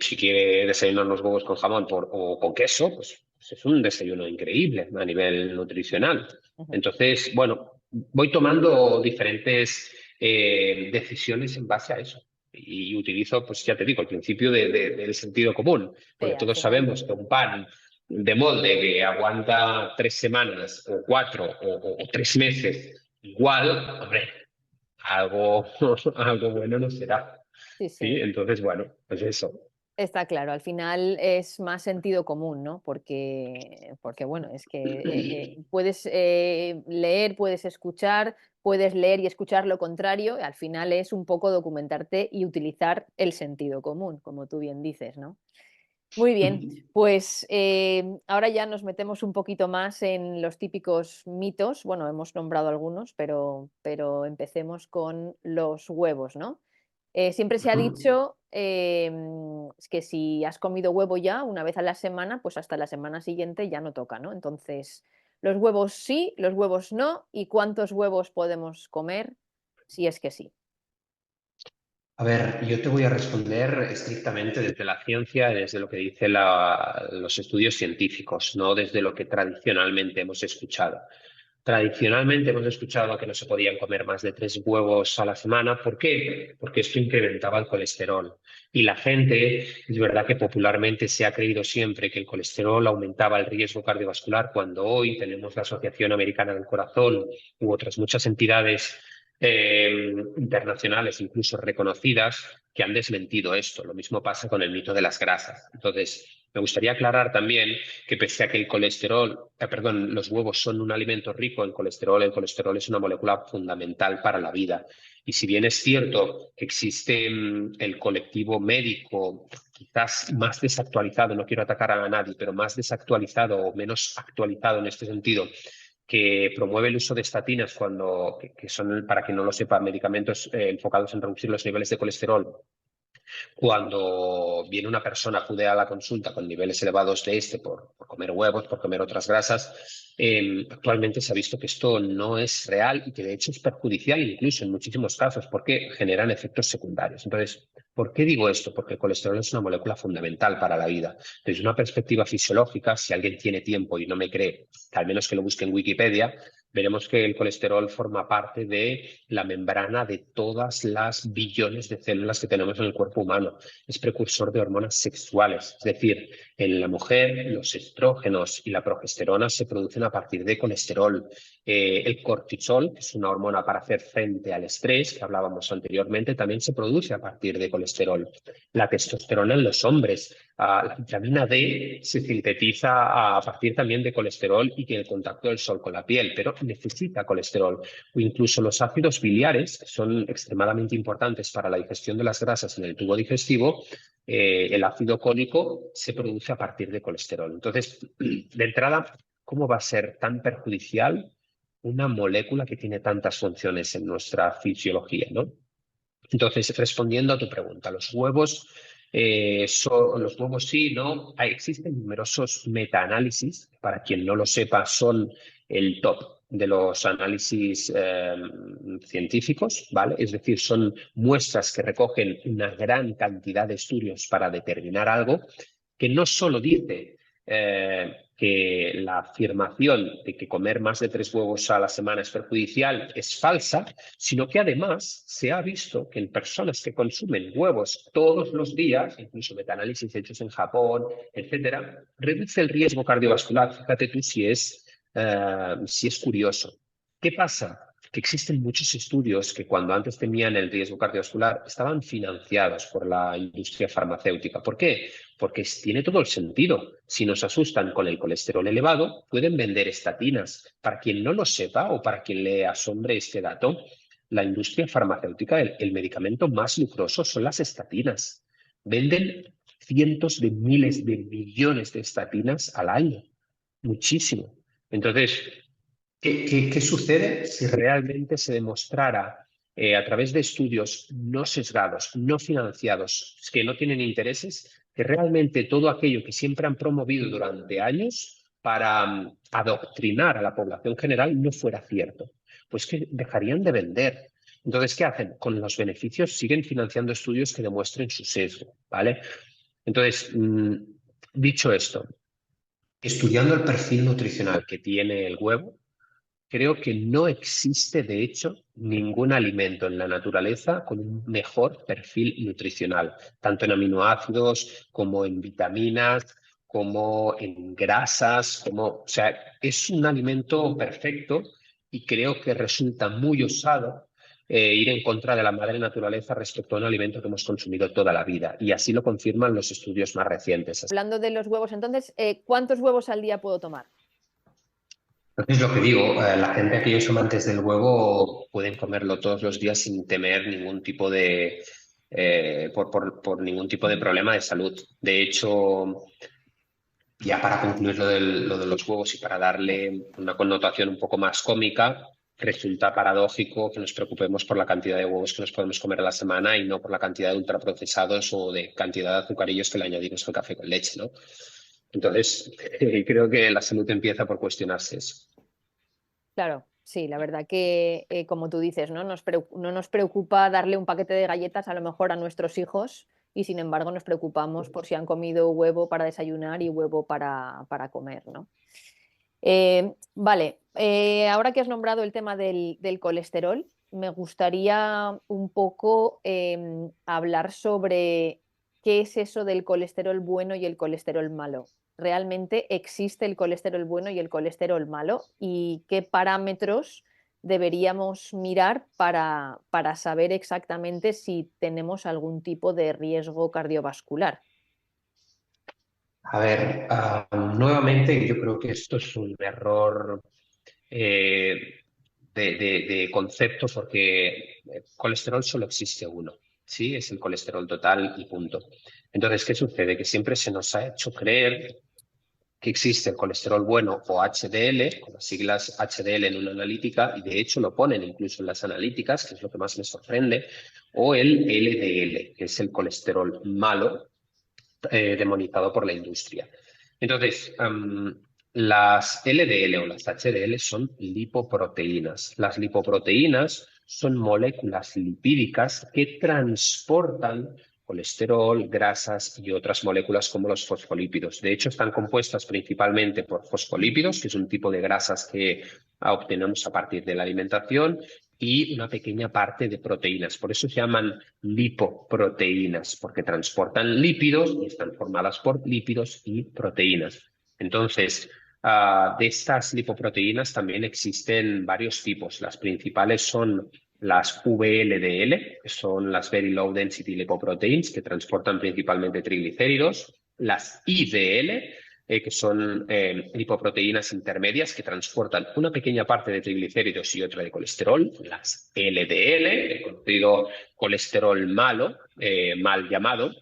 si quiere desayunar los huevos con jamón o con queso, pues es un desayuno increíble a nivel nutricional. ujú. Entonces, bueno, voy tomando diferentes decisiones en base a eso. Y utilizo, pues ya te digo, el principio del sentido común, Sí, porque al todos final. sabemos que un pan de molde que aguanta 3 semanas o 4 o 3 meses, igual, hombre, algo, algo bueno no será. Sí, ¿Sí? sí. Entonces, bueno, pues eso. Está claro, al final es más sentido común, ¿no? Porque bueno, es que puedes leer, puedes escuchar, puedes leer y escuchar lo contrario, y al final es un poco documentarte y utilizar el sentido común, como tú bien dices, ¿no? Muy bien, pues ahora ya nos metemos un poquito más en los típicos mitos. Bueno, hemos nombrado algunos, pero empecemos con los huevos, ¿no? Siempre se ha dicho es que si has comido huevo ya una vez a la semana, pues hasta la semana siguiente ya no toca, ¿no? Entonces, los huevos sí, los huevos no, ¿y cuántos huevos podemos comer si es que sí? A ver, yo te voy a responder estrictamente desde la ciencia, desde lo que dicen los estudios científicos, no desde lo que tradicionalmente hemos escuchado. Tradicionalmente hemos escuchado que no se podían comer más de 3 huevos a la semana. ¿Por qué? Porque esto incrementaba el colesterol. Y la gente, es verdad que popularmente se ha creído siempre que el colesterol aumentaba el riesgo cardiovascular, cuando hoy tenemos la Asociación Americana del Corazón u otras muchas entidades internacionales, incluso reconocidas, que han desmentido esto. Lo mismo pasa con el mito de las grasas. Entonces, me gustaría aclarar también que pese a que el colesterol, perdón, los huevos son un alimento rico en colesterol, el colesterol es una molécula fundamental para la vida. Y si bien es cierto que existe el colectivo médico quizás más desactualizado, no quiero atacar a nadie, pero más desactualizado o menos actualizado en este sentido, que promueve el uso de estatinas que son, para quien no lo sepa, medicamentos enfocados en reducir los niveles de colesterol, Cuando viene una persona, acude a la consulta con niveles elevados de por comer huevos, por comer otras grasas, actualmente se ha visto que esto no es real y que de hecho es perjudicial incluso en muchísimos casos porque generan efectos secundarios. Entonces, ¿por qué digo esto? Porque el colesterol es una molécula fundamental para la vida. Desde una perspectiva fisiológica, si alguien tiene tiempo y no me cree, que al menos que lo busque en Wikipedia, veremos que el colesterol forma parte de la membrana de todas las billones de células que tenemos en el cuerpo humano. Es precursor de hormonas sexuales, es decir, en la mujer los estrógenos y la progesterona se producen a partir de colesterol. El cortisol, que es una hormona para hacer frente al estrés, que hablábamos anteriormente, también se produce a partir de colesterol. La testosterona en los hombres, la vitamina D se sintetiza a partir también de colesterol y que el contacto del sol con la piel, pero necesita colesterol. O incluso los ácidos biliares, que son extremadamente importantes para la digestión de las grasas en el tubo digestivo, el ácido cólico se produce a partir de colesterol. Entonces, de entrada, ¿cómo va a ser tan perjudicial una molécula que tiene tantas funciones en nuestra fisiología, ¿no? Entonces, respondiendo a tu pregunta, los huevos sí, ¿no? Existen numerosos metaanálisis, para quien no lo sepa, son el top de los análisis científicos, ¿vale? Es decir, son muestras que recogen una gran cantidad de estudios para determinar algo que no solo dice que la afirmación de que comer más de 3 huevos a la semana es perjudicial es falsa, sino que además se ha visto que en personas que consumen huevos todos los días, incluso metaanálisis hechos en Japón, etcétera, reduce el riesgo cardiovascular. Fíjate tú si es curioso. ¿Qué pasa? Que existen muchos estudios que cuando antes temían el riesgo cardiovascular estaban financiados por la industria farmacéutica. ¿Por qué? Porque tiene todo el sentido. Si nos asustan con el colesterol elevado, pueden vender estatinas. Para quien no lo sepa o para quien le asombre este dato, la industria farmacéutica, el medicamento más lucroso son las estatinas. Venden cientos de miles de millones de estatinas al año. Muchísimo. Entonces, ¿qué sucede si realmente se demostrara a través de estudios no sesgados, no financiados, que no tienen intereses, que realmente todo aquello que siempre han promovido durante años para adoctrinar a la población general no fuera cierto? Pues que dejarían de vender. Entonces, ¿qué hacen? Con los beneficios siguen financiando estudios que demuestren su sesgo, ¿vale? Entonces, dicho esto, estudiando el perfil nutricional que tiene el huevo, creo que no existe, de hecho, ningún alimento en la naturaleza con un mejor perfil nutricional, tanto en aminoácidos como en vitaminas, como en grasas, o sea, es un alimento perfecto y creo que resulta muy osado ir en contra de la madre naturaleza respecto a un alimento que hemos consumido toda la vida. Y así lo confirman los estudios más recientes. Hablando de los huevos, entonces, ¿cuántos huevos al día puedo tomar? Entonces, lo que digo, la gente, aquellos amantes del huevo, pueden comerlo todos los días sin temer ningún tipo por ningún tipo de problema de salud. De hecho, ya para concluir lo de los huevos y para darle una connotación un poco más cómica, resulta paradójico que nos preocupemos por la cantidad de huevos que nos podemos comer a la semana y no por la cantidad de ultraprocesados o de cantidad de azucarillos que le añadimos al café con leche, ¿no? Entonces, creo que la salud empieza por cuestionarse eso. Claro, sí, la verdad que, como tú dices, ¿no? No nos preocupa darle un paquete de galletas a lo mejor a nuestros hijos y sin embargo nos preocupamos por si han comido huevo para desayunar y huevo para comer, ¿no? Vale, ahora que has nombrado el tema del colesterol, me gustaría un poco hablar sobre qué es eso del colesterol bueno y el colesterol malo. ¿Realmente existe el colesterol bueno y el colesterol malo? ¿Y qué parámetros deberíamos mirar para saber exactamente si tenemos algún tipo de riesgo cardiovascular? A ver, nuevamente yo creo que esto es un error eh, de concepto porque colesterol solo existe uno, ¿sí? Es el colesterol total y punto. Entonces, ¿qué sucede? Que siempre se nos ha hecho creer que existe el colesterol bueno o HDL, con las siglas HDL en una analítica, y de hecho lo ponen incluso en las analíticas, que es lo que más me sorprende, o el LDL, que es el colesterol malo, demonizado por la industria. Entonces, las LDL o las HDL son lipoproteínas. Las lipoproteínas son moléculas lipídicas que transportan colesterol, grasas y otras moléculas como los fosfolípidos. De hecho, están compuestas principalmente por fosfolípidos, que es un tipo de grasas que obtenemos a partir de la alimentación, y una pequeña parte de proteínas. Por eso se llaman lipoproteínas, porque transportan lípidos y están formadas por lípidos y proteínas. Entonces, de estas lipoproteínas también existen varios tipos. Las principales son las VLDL, que son las Very Low Density Lipoproteins, que transportan principalmente triglicéridos. Las IDL, que son lipoproteínas intermedias que transportan una pequeña parte de triglicéridos y otra de colesterol. Las LDL, el conocido colesterol malo, mal llamado,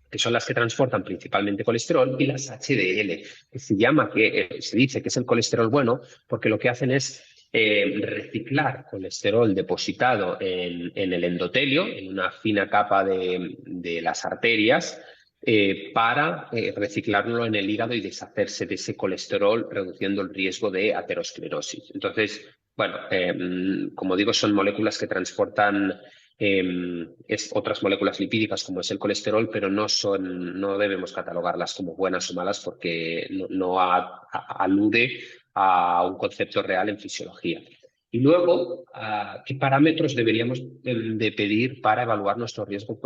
que son las que transportan principalmente colesterol, y las HDL, que se dice que es el colesterol bueno, porque lo que hacen es reciclar colesterol depositado en el endotelio, en una fina capa de las arterias, para reciclarlo en el hígado y deshacerse de ese colesterol, reduciendo el riesgo de aterosclerosis. Entonces, bueno, como digo, son moléculas que transportan otras moléculas lipídicas como es el colesterol, pero no debemos catalogarlas como buenas o malas porque no alude a un concepto real en fisiología. Y luego, ¿qué parámetros deberíamos de pedir para evaluar nuestro riesgo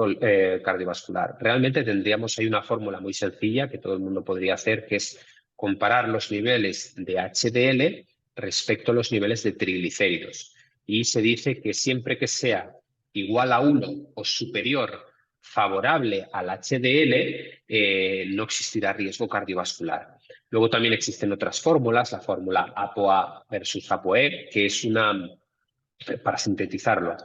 cardiovascular? Realmente hay una fórmula muy sencilla que todo el mundo podría hacer, que es comparar los niveles de HDL respecto a los niveles de triglicéridos. Y se dice que siempre que sea igual a 1 o superior favorable al HDL, no existirá riesgo cardiovascular. Luego también existen otras fórmulas, la fórmula ApoA versus ApoE, que es para sintetizarlo,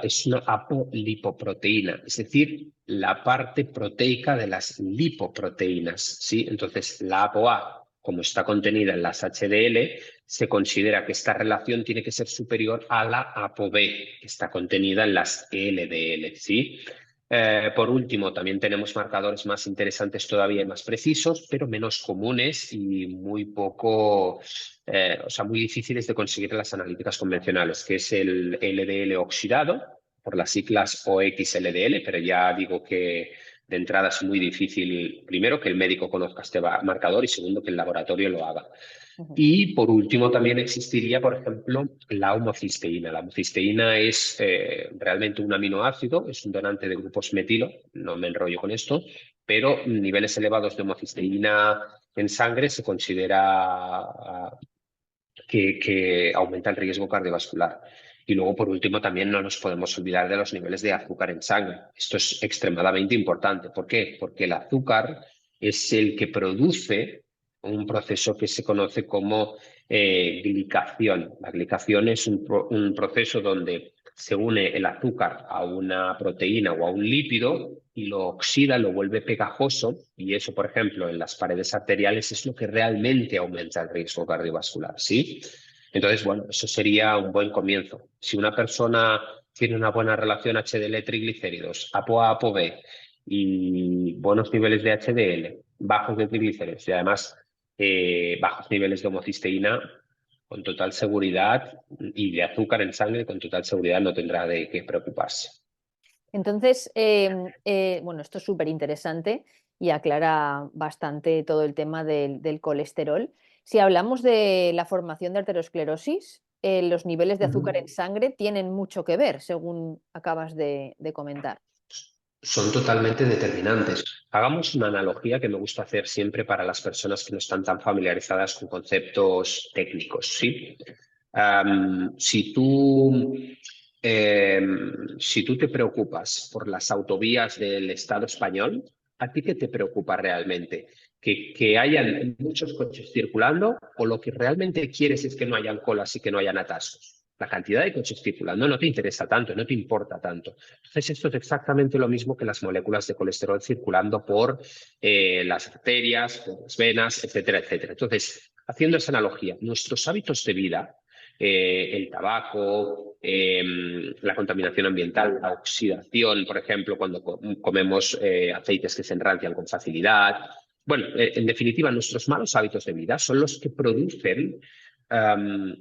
es una apolipoproteína, es decir, la parte proteica de las lipoproteínas, ¿sí? Entonces, la ApoA, como está contenida en las HDL, se considera que esta relación tiene que ser superior a la ApoB, que está contenida en las LDL, ¿sí? Por último, también tenemos marcadores más interesantes todavía y más precisos, pero menos comunes y muy muy difíciles de conseguir en las analíticas convencionales, que es el LDL oxidado, por las siglas OXLDL, pero ya digo que de entrada es muy difícil, primero, que el médico conozca este marcador y segundo, que el laboratorio lo haga. Y por último también existiría, por ejemplo, la homocisteína. La homocisteína es realmente un aminoácido, es un donante de grupos metilo, no me enrollo con esto, pero niveles elevados de homocisteína en sangre se considera que aumenta el riesgo cardiovascular. Y luego, por último, también no nos podemos olvidar de los niveles de azúcar en sangre. Esto es extremadamente importante. ¿Por qué? Porque el azúcar es el que produce un proceso que se conoce como glicación. La glicación es un proceso donde se une el azúcar a una proteína o a un lípido y lo oxida, lo vuelve pegajoso, y eso, por ejemplo, en las paredes arteriales es lo que realmente aumenta el riesgo cardiovascular, ¿sí? Entonces, bueno, eso sería un buen comienzo. Si una persona tiene una buena relación HDL-triglicéridos, ApoA-ApoB y buenos niveles de HDL, bajos de triglicéridos y además bajos niveles de homocisteína, con total seguridad, y de azúcar en sangre, con total seguridad no tendrá de qué preocuparse. Entonces, bueno, esto es súper interesante y aclara bastante todo el tema del colesterol. Si hablamos de la formación de arteriosclerosis, los niveles de azúcar en sangre tienen mucho que ver, según acabas de comentar. Son totalmente determinantes. Hagamos una analogía que me gusta hacer siempre para las personas que no están tan familiarizadas con conceptos técnicos, ¿sí? Si tú te preocupas por las autovías del Estado español, ¿a ti qué te preocupa realmente? ¿Que hayan muchos coches circulando, o lo que realmente quieres es que no hayan colas y que no hayan atascos? la cantidad de coches circulando no te interesa tanto, no te importa tanto. Entonces, esto es exactamente lo mismo que las moléculas de colesterol circulando por las arterias, por las venas, etcétera, etcétera. Entonces, haciendo esa analogía, nuestros hábitos de vida, el tabaco, la contaminación ambiental, la oxidación, por ejemplo, cuando comemos aceites que se enrancian con facilidad. Bueno, en definitiva, nuestros malos hábitos de vida son los que producen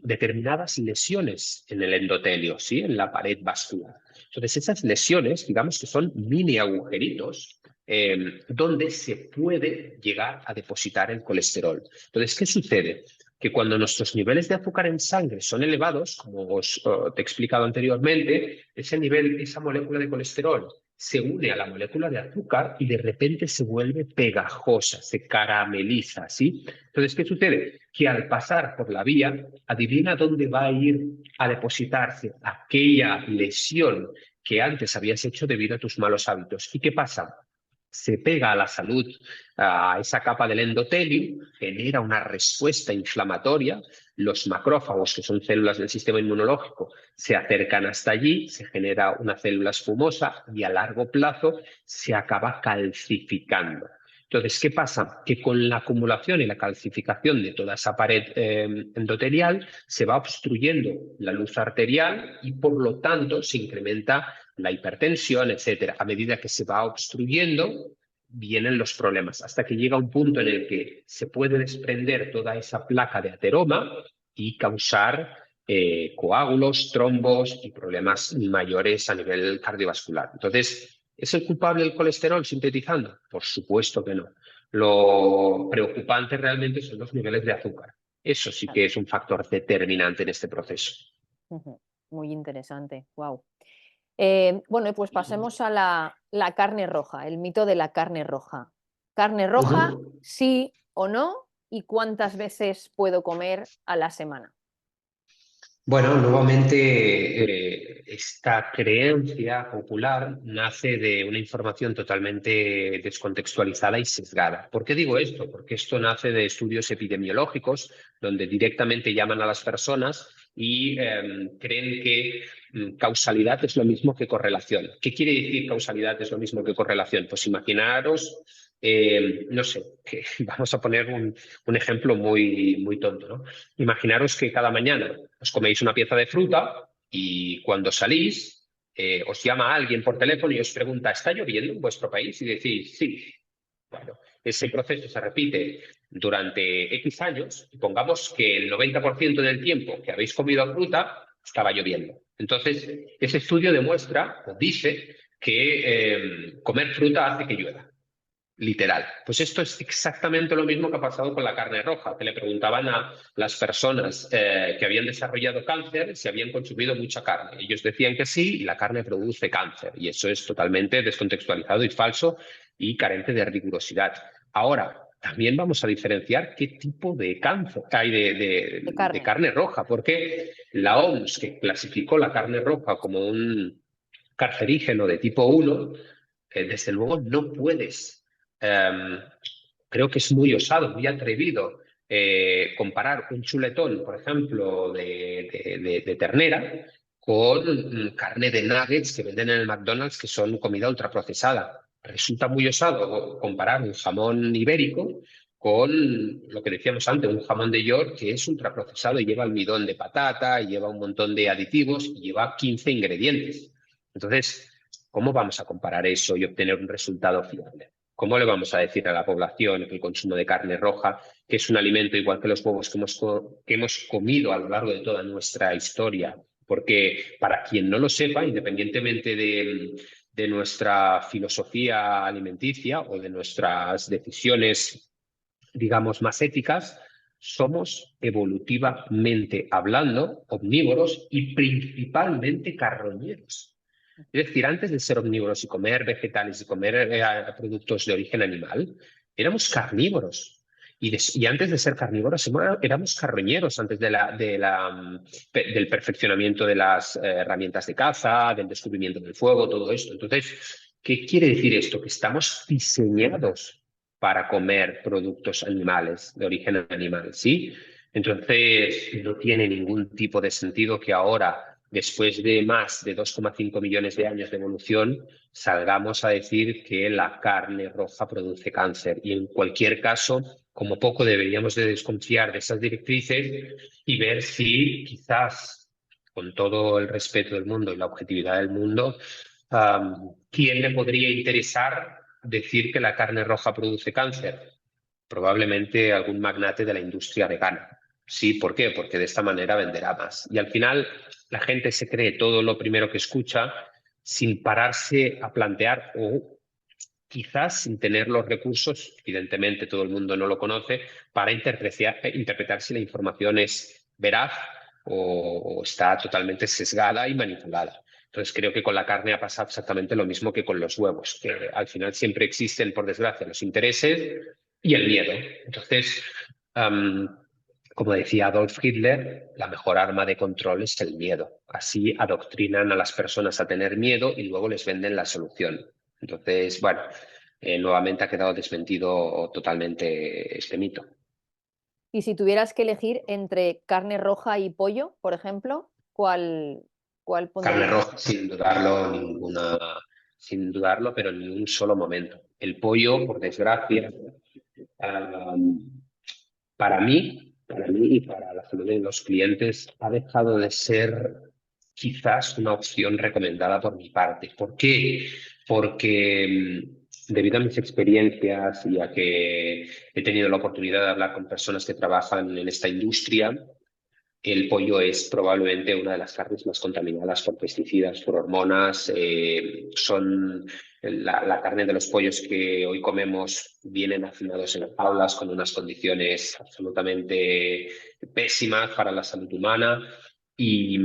determinadas lesiones en el endotelio, ¿sí? En la pared vascular. Entonces, esas lesiones, digamos que son mini agujeritos donde se puede llegar a depositar el colesterol. Entonces, ¿qué sucede? Que cuando nuestros niveles de azúcar en sangre son elevados, como te he explicado anteriormente, ese nivel, esa molécula de colesterol se une a la molécula de azúcar y de repente se vuelve pegajosa, se carameliza, ¿sí? Entonces, ¿qué sucede? Que al pasar por la vía, adivina dónde va a ir a depositarse aquella lesión que antes habías hecho debido a tus malos hábitos. ¿Y qué pasa? Se pega a la salud, a esa capa del endotelio, genera una respuesta inflamatoria, los macrófagos, que son células del sistema inmunológico, se acercan hasta allí, se genera una célula espumosa y a largo plazo se acaba calcificando. Entonces, ¿qué pasa? Que con la acumulación y la calcificación de toda esa pared endotelial se va obstruyendo la luz arterial y por lo tanto se incrementa la hipertensión, etcétera. A medida que se va obstruyendo, vienen los problemas, hasta que llega un punto en el que se puede desprender toda esa placa de ateroma y causar coágulos, trombos y problemas mayores a nivel cardiovascular. Entonces, ¿es el culpable el colesterol sintetizando? Por supuesto que no. Lo preocupante realmente son los niveles de azúcar. Eso sí que es un factor determinante en este proceso. Muy interesante, wow. Bueno, pues pasemos a la carne roja, el mito de la carne roja. ¿Carne roja, sí o no? ¿Y cuántas veces puedo comer a la semana? Bueno, nuevamente esta creencia popular nace de una información totalmente descontextualizada y sesgada. ¿Por qué digo esto? Porque esto nace de estudios epidemiológicos donde directamente llaman a las personas y creen que causalidad es lo mismo que correlación. ¿Qué quiere decir causalidad es lo mismo que correlación? Pues imaginaros, no sé, vamos a poner un ejemplo muy tonto, ¿no? Imaginaros que cada mañana os coméis una pieza de fruta y cuando salís os llama alguien por teléfono y os pregunta, ¿está lloviendo en vuestro país? Y decís, sí. Bueno, ese proceso se repite durante X años y pongamos que el 90% del tiempo que habéis comido fruta estaba lloviendo. Entonces, ese estudio demuestra o dice que comer fruta hace que llueva. Literal. Pues esto es exactamente lo mismo que ha pasado con la carne roja, que le preguntaban a las personas que habían desarrollado cáncer si habían consumido mucha carne. Ellos decían que sí y la carne produce cáncer. Y eso es totalmente descontextualizado y falso y carente de rigurosidad. Ahora, también vamos a diferenciar qué tipo de cáncer hay de carne roja, porque la OMS, que clasificó la carne roja como un cancerígeno de tipo 1, desde luego no puedes creo que es muy osado, muy atrevido comparar un chuletón, por ejemplo, de ternera con carne de nuggets que venden en el McDonald's que son comida ultraprocesada. Resulta muy osado comparar un jamón ibérico con lo que decíamos antes, un jamón de York que es ultraprocesado y lleva almidón de patata, y lleva un montón de aditivos y lleva 15 ingredientes. Entonces, ¿cómo vamos a comparar eso y obtener un resultado fiable? ¿Cómo le vamos a decir a la población que el consumo de carne roja, que es un alimento igual que los huevos que hemos comido a lo largo de toda nuestra historia? Porque para quien no lo sepa, independientemente de nuestra filosofía alimenticia o de nuestras decisiones, digamos, más éticas, somos evolutivamente hablando omnívoros y principalmente carroñeros. Es decir, antes de ser omnívoros y comer vegetales y comer productos de origen animal, éramos carnívoros. Y antes de ser carnívoros, éramos carroñeros antes del perfeccionamiento de las herramientas de caza, del descubrimiento del fuego, todo esto. Entonces, ¿qué quiere decir esto? Que estamos diseñados para comer productos animales, de origen animal, ¿sí? Entonces, no tiene ningún tipo de sentido que ahora, después de más de 2,5 millones de años de evolución, salgamos a decir que la carne roja produce cáncer. Y en cualquier caso, como poco deberíamos de desconfiar de esas directrices y ver si quizás, con todo el respeto del mundo y la objetividad del mundo, ¿quién le podría interesar decir que la carne roja produce cáncer? Probablemente algún magnate de la industria vegana. Sí, ¿por qué? Porque de esta manera venderá más. Y al final la gente se cree todo lo primero que escucha sin pararse a plantear o quizás sin tener los recursos, evidentemente todo el mundo no lo conoce, para interpretar si la información es veraz o está totalmente sesgada y manipulada. Entonces creo que con la carne ha pasado exactamente lo mismo que con los huevos, que al final siempre existen, por desgracia, los intereses y el miedo. Entonces, um, como decía Adolf Hitler, la mejor arma de control es el miedo. Así adoctrinan a las personas a tener miedo y luego les venden la solución. Entonces, bueno, nuevamente ha quedado desmentido totalmente este mito. Y si tuvieras que elegir entre carne roja y pollo, por ejemplo, ¿cuál Carne pondrías? roja, sin dudarlo, sin dudarlo, pero en ni un solo momento. El pollo, por desgracia, para mí y para la salud de los clientes, ha dejado de ser quizás una opción recomendada por mi parte. ¿Por qué? Porque debido a mis experiencias y a que he tenido la oportunidad de hablar con personas que trabajan en esta industria, el pollo es probablemente una de las carnes más contaminadas por pesticidas, por hormonas. Son la carne de los pollos que hoy comemos vienen hacinados en jaulas con unas condiciones absolutamente pésimas para la salud humana y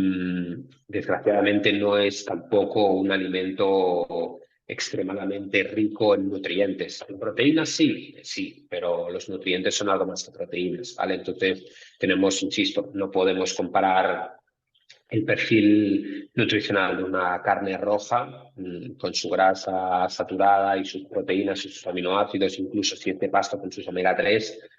desgraciadamente no es tampoco un alimento extremadamente rico en nutrientes. En proteínas sí, sí, pero los nutrientes son algo más que proteínas, ¿vale? Entonces tenemos, insisto, no podemos comparar el perfil nutricional de una carne roja con su grasa saturada y sus proteínas y sus aminoácidos, incluso si es de pasto con sus omega 3,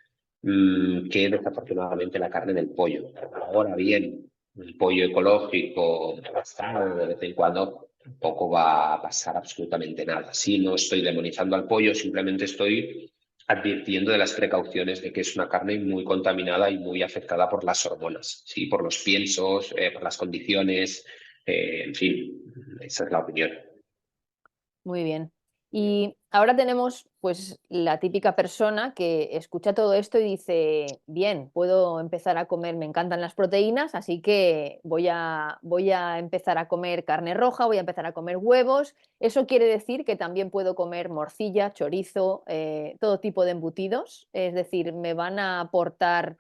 que desafortunadamente la carne del pollo. Ahora bien, el pollo ecológico, pasado de vez en cuando, tampoco va a pasar absolutamente nada. Sí, no estoy demonizando al pollo, simplemente estoy advirtiendo de las precauciones de que es una carne muy contaminada y muy afectada por las hormonas, ¿sí? Por los piensos, por las condiciones, en fin, esa es la opinión. Muy bien. Y ahora tenemos pues la típica persona que escucha todo esto y dice, bien, puedo empezar a comer, me encantan las proteínas, así que voy a empezar a comer carne roja, voy a empezar a comer huevos. Eso quiere decir que también puedo comer morcilla, chorizo, todo tipo de embutidos. Es decir, me van a aportar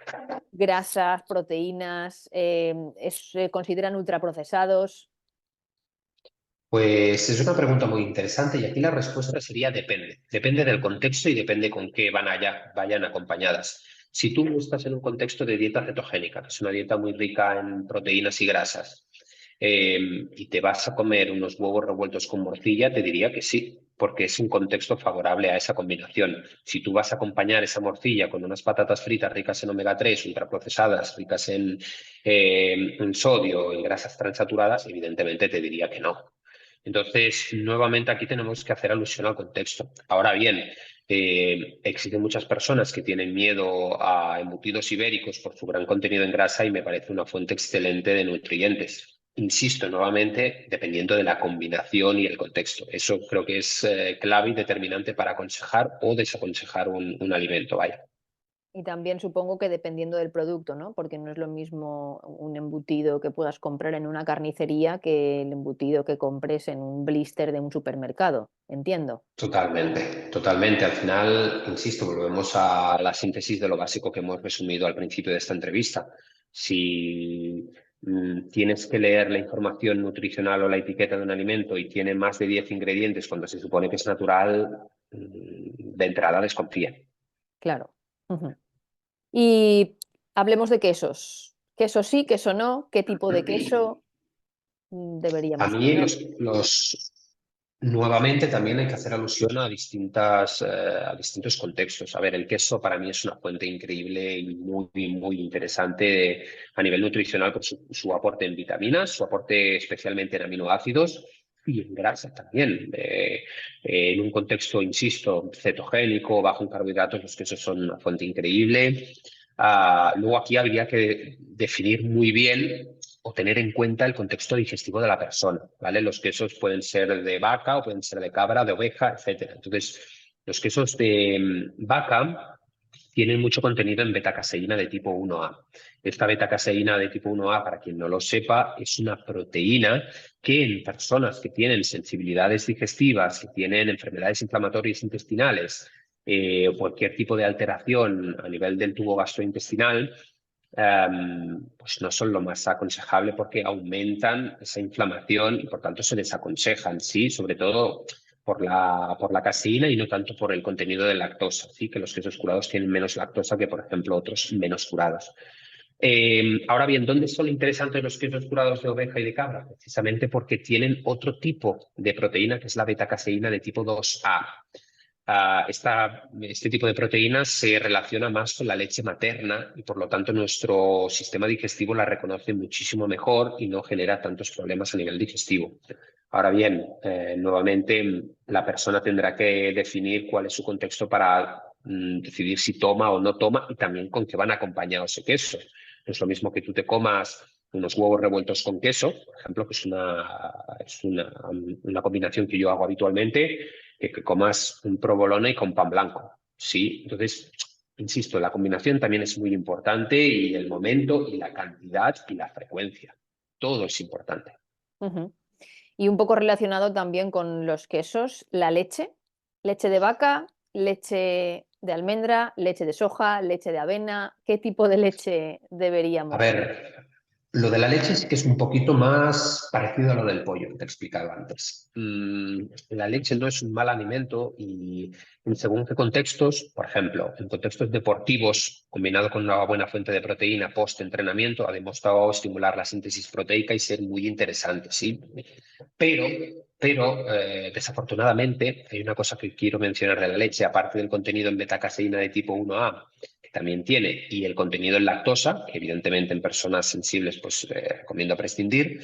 grasas, proteínas, se consideran ultraprocesados. Pues es una pregunta muy interesante y aquí la respuesta sería depende. Depende del contexto y depende con qué vayan acompañadas. Si tú estás en un contexto de dieta cetogénica, que es una dieta muy rica en proteínas y grasas, y te vas a comer unos huevos revueltos con morcilla, te diría que sí, porque es un contexto favorable a esa combinación. Si tú vas a acompañar esa morcilla con unas patatas fritas ricas en omega 3, ultraprocesadas, ricas en sodio y grasas transaturadas, evidentemente te diría que no. Entonces, nuevamente aquí tenemos que hacer alusión al contexto. Ahora bien, existen muchas personas que tienen miedo a embutidos ibéricos por su gran contenido en grasa y me parece una fuente excelente de nutrientes. Insisto, nuevamente, dependiendo de la combinación y el contexto. Eso creo que es clave y determinante para aconsejar o desaconsejar un alimento, vaya. Y también supongo que dependiendo del producto, ¿no? Porque no es lo mismo un embutido que puedas comprar en una carnicería que el embutido que compres en un blister de un supermercado. Entiendo. Totalmente, totalmente. Al final, insisto, volvemos a la síntesis de lo básico que hemos resumido al principio de esta entrevista. Si tienes que leer la información nutricional o la etiqueta de un alimento y tiene más de 10 ingredientes cuando se supone que es natural, de entrada desconfía. Claro. Ujú. Y hablemos de quesos. Queso sí, queso no. ¿Qué tipo de queso A deberíamos mí comer? Nuevamente, también hay que hacer alusión a a distintos contextos. A ver, el queso para mí es una fuente increíble y muy interesante a nivel nutricional por su aporte en vitaminas, su aporte especialmente en aminoácidos y en grasa también. En un contexto, insisto, cetogénico, bajo en carbohidratos, los quesos son una fuente increíble. Luego aquí habría que definir muy bien o tener en cuenta el contexto digestivo de la persona, ¿vale? Los quesos pueden ser de vaca o pueden ser de cabra, de oveja, etcétera. Entonces, los quesos de vaca tienen mucho contenido en betacaseína de tipo 1A. Esta betacaseína de tipo 1A, para quien no lo sepa, es una proteína que en personas que tienen sensibilidades digestivas, que tienen enfermedades inflamatorias intestinales o cualquier tipo de alteración a nivel del tubo gastrointestinal, pues no son lo más aconsejable porque aumentan esa inflamación y por tanto se desaconsejan, ¿sí? Sobre todo por la caseína y no tanto por el contenido de lactosa, ¿sí? Que los quesos curados tienen menos lactosa que, por ejemplo, otros menos curados. Ahora bien, ¿dónde son interesantes los quesos curados de oveja y de cabra? Precisamente porque tienen otro tipo de proteína que es la betacaseína de tipo 2A. Este tipo de proteínas se relaciona más con la leche materna y por lo tanto nuestro sistema digestivo la reconoce muchísimo mejor y no genera tantos problemas a nivel digestivo. Ahora bien, nuevamente la persona tendrá que definir cuál es su contexto para decidir si toma o no toma y también con qué van acompañados ese queso. No es lo mismo que tú te comas unos huevos revueltos con queso, por ejemplo, que una combinación que yo hago habitualmente, que comas un provolone con pan blanco. Sí, entonces, insisto, la combinación también es muy importante y el momento y la cantidad y la frecuencia. Todo es importante. Ujú. Y un poco relacionado también con los quesos, la leche, leche de vaca, leche de almendra, leche de soja, leche de avena. ¿Qué tipo de leche A deberíamos? ver, lo de la leche sí que es un poquito más parecido a lo del pollo que te he explicado antes. La leche no es un mal alimento y en según qué contextos, por ejemplo, en contextos deportivos, combinado con una buena fuente de proteína post-entrenamiento, ha demostrado estimular la síntesis proteica y ser muy interesante, ¿sí? Pero, pero desafortunadamente hay una cosa que quiero mencionar de la leche, aparte del contenido en betacaseína de tipo 1A, que también tiene, y el contenido en lactosa, que evidentemente en personas sensibles pues recomiendo prescindir,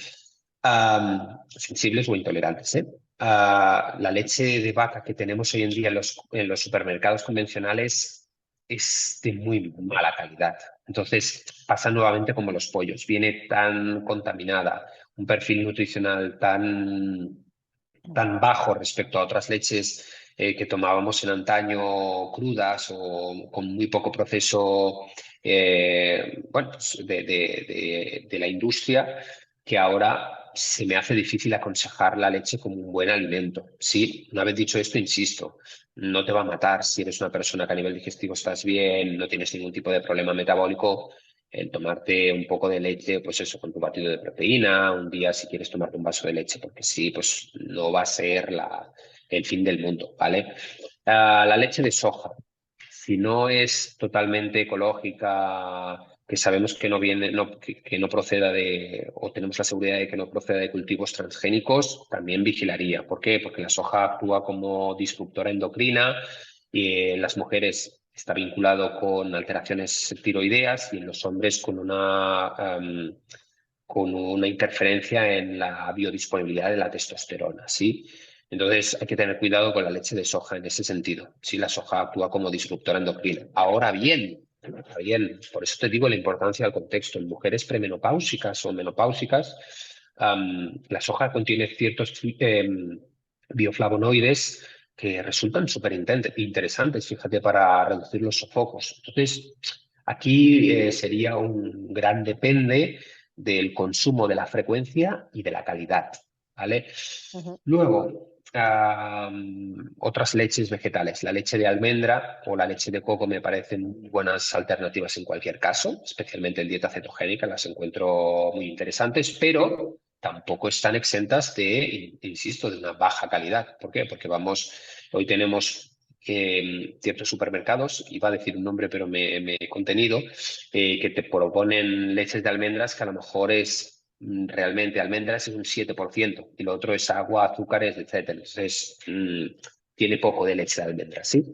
sensibles o intolerantes, ¿eh? La leche de vaca que tenemos hoy en día en los supermercados convencionales es de muy mala calidad. Entonces pasa nuevamente como los pollos, viene tan contaminada, un perfil nutricional tan bajo respecto a otras leches que tomábamos en antaño crudas o con muy poco proceso bueno, pues de la industria, que ahora se me hace difícil aconsejar la leche como un buen alimento. Sí, una vez dicho esto, insisto, no te va a matar si eres una persona que a nivel digestivo estás bien, no tienes ningún tipo de problema metabólico. El tomarte un poco de leche, pues eso, con tu batido de proteína, un día si quieres tomarte un vaso de leche, porque sí, pues no va a ser el fin del mundo, ¿vale? La leche de soja, si no es totalmente ecológica, que sabemos que no viene, que no proceda o tenemos la seguridad de que no proceda de cultivos transgénicos, también vigilaría. ¿Por qué? Porque la soja actúa como disruptora endocrina y en las mujeres está vinculado con alteraciones tiroideas y en los hombres con una interferencia en la biodisponibilidad de la testosterona, ¿sí? Entonces hay que tener cuidado con la leche de soja en ese sentido. Si la soja actúa como disruptora endocrina. Ahora bien, por eso te digo la importancia del contexto. En mujeres premenopáusicas o menopáusicas, la soja contiene ciertos bioflavonoides que resultan súper interesantes, fíjate, para reducir los sofocos. Entonces, aquí sería un gran depende del consumo, de la frecuencia y de la calidad, ¿vale? Ujú. Luego, otras leches vegetales. La leche de almendra o la leche de coco me parecen muy buenas alternativas en cualquier caso, especialmente en dieta cetogénica, las encuentro muy interesantes, pero tampoco están exentas de, insisto, de una baja calidad. ¿Por qué? Porque hoy tenemos ciertos supermercados, iba a decir un nombre, pero me he contenido, que te proponen leches de almendras que a lo mejor es realmente almendras es un 7% y lo otro es agua, azúcares, etcétera. Entonces, tiene poco de leche de almendras, ¿sí?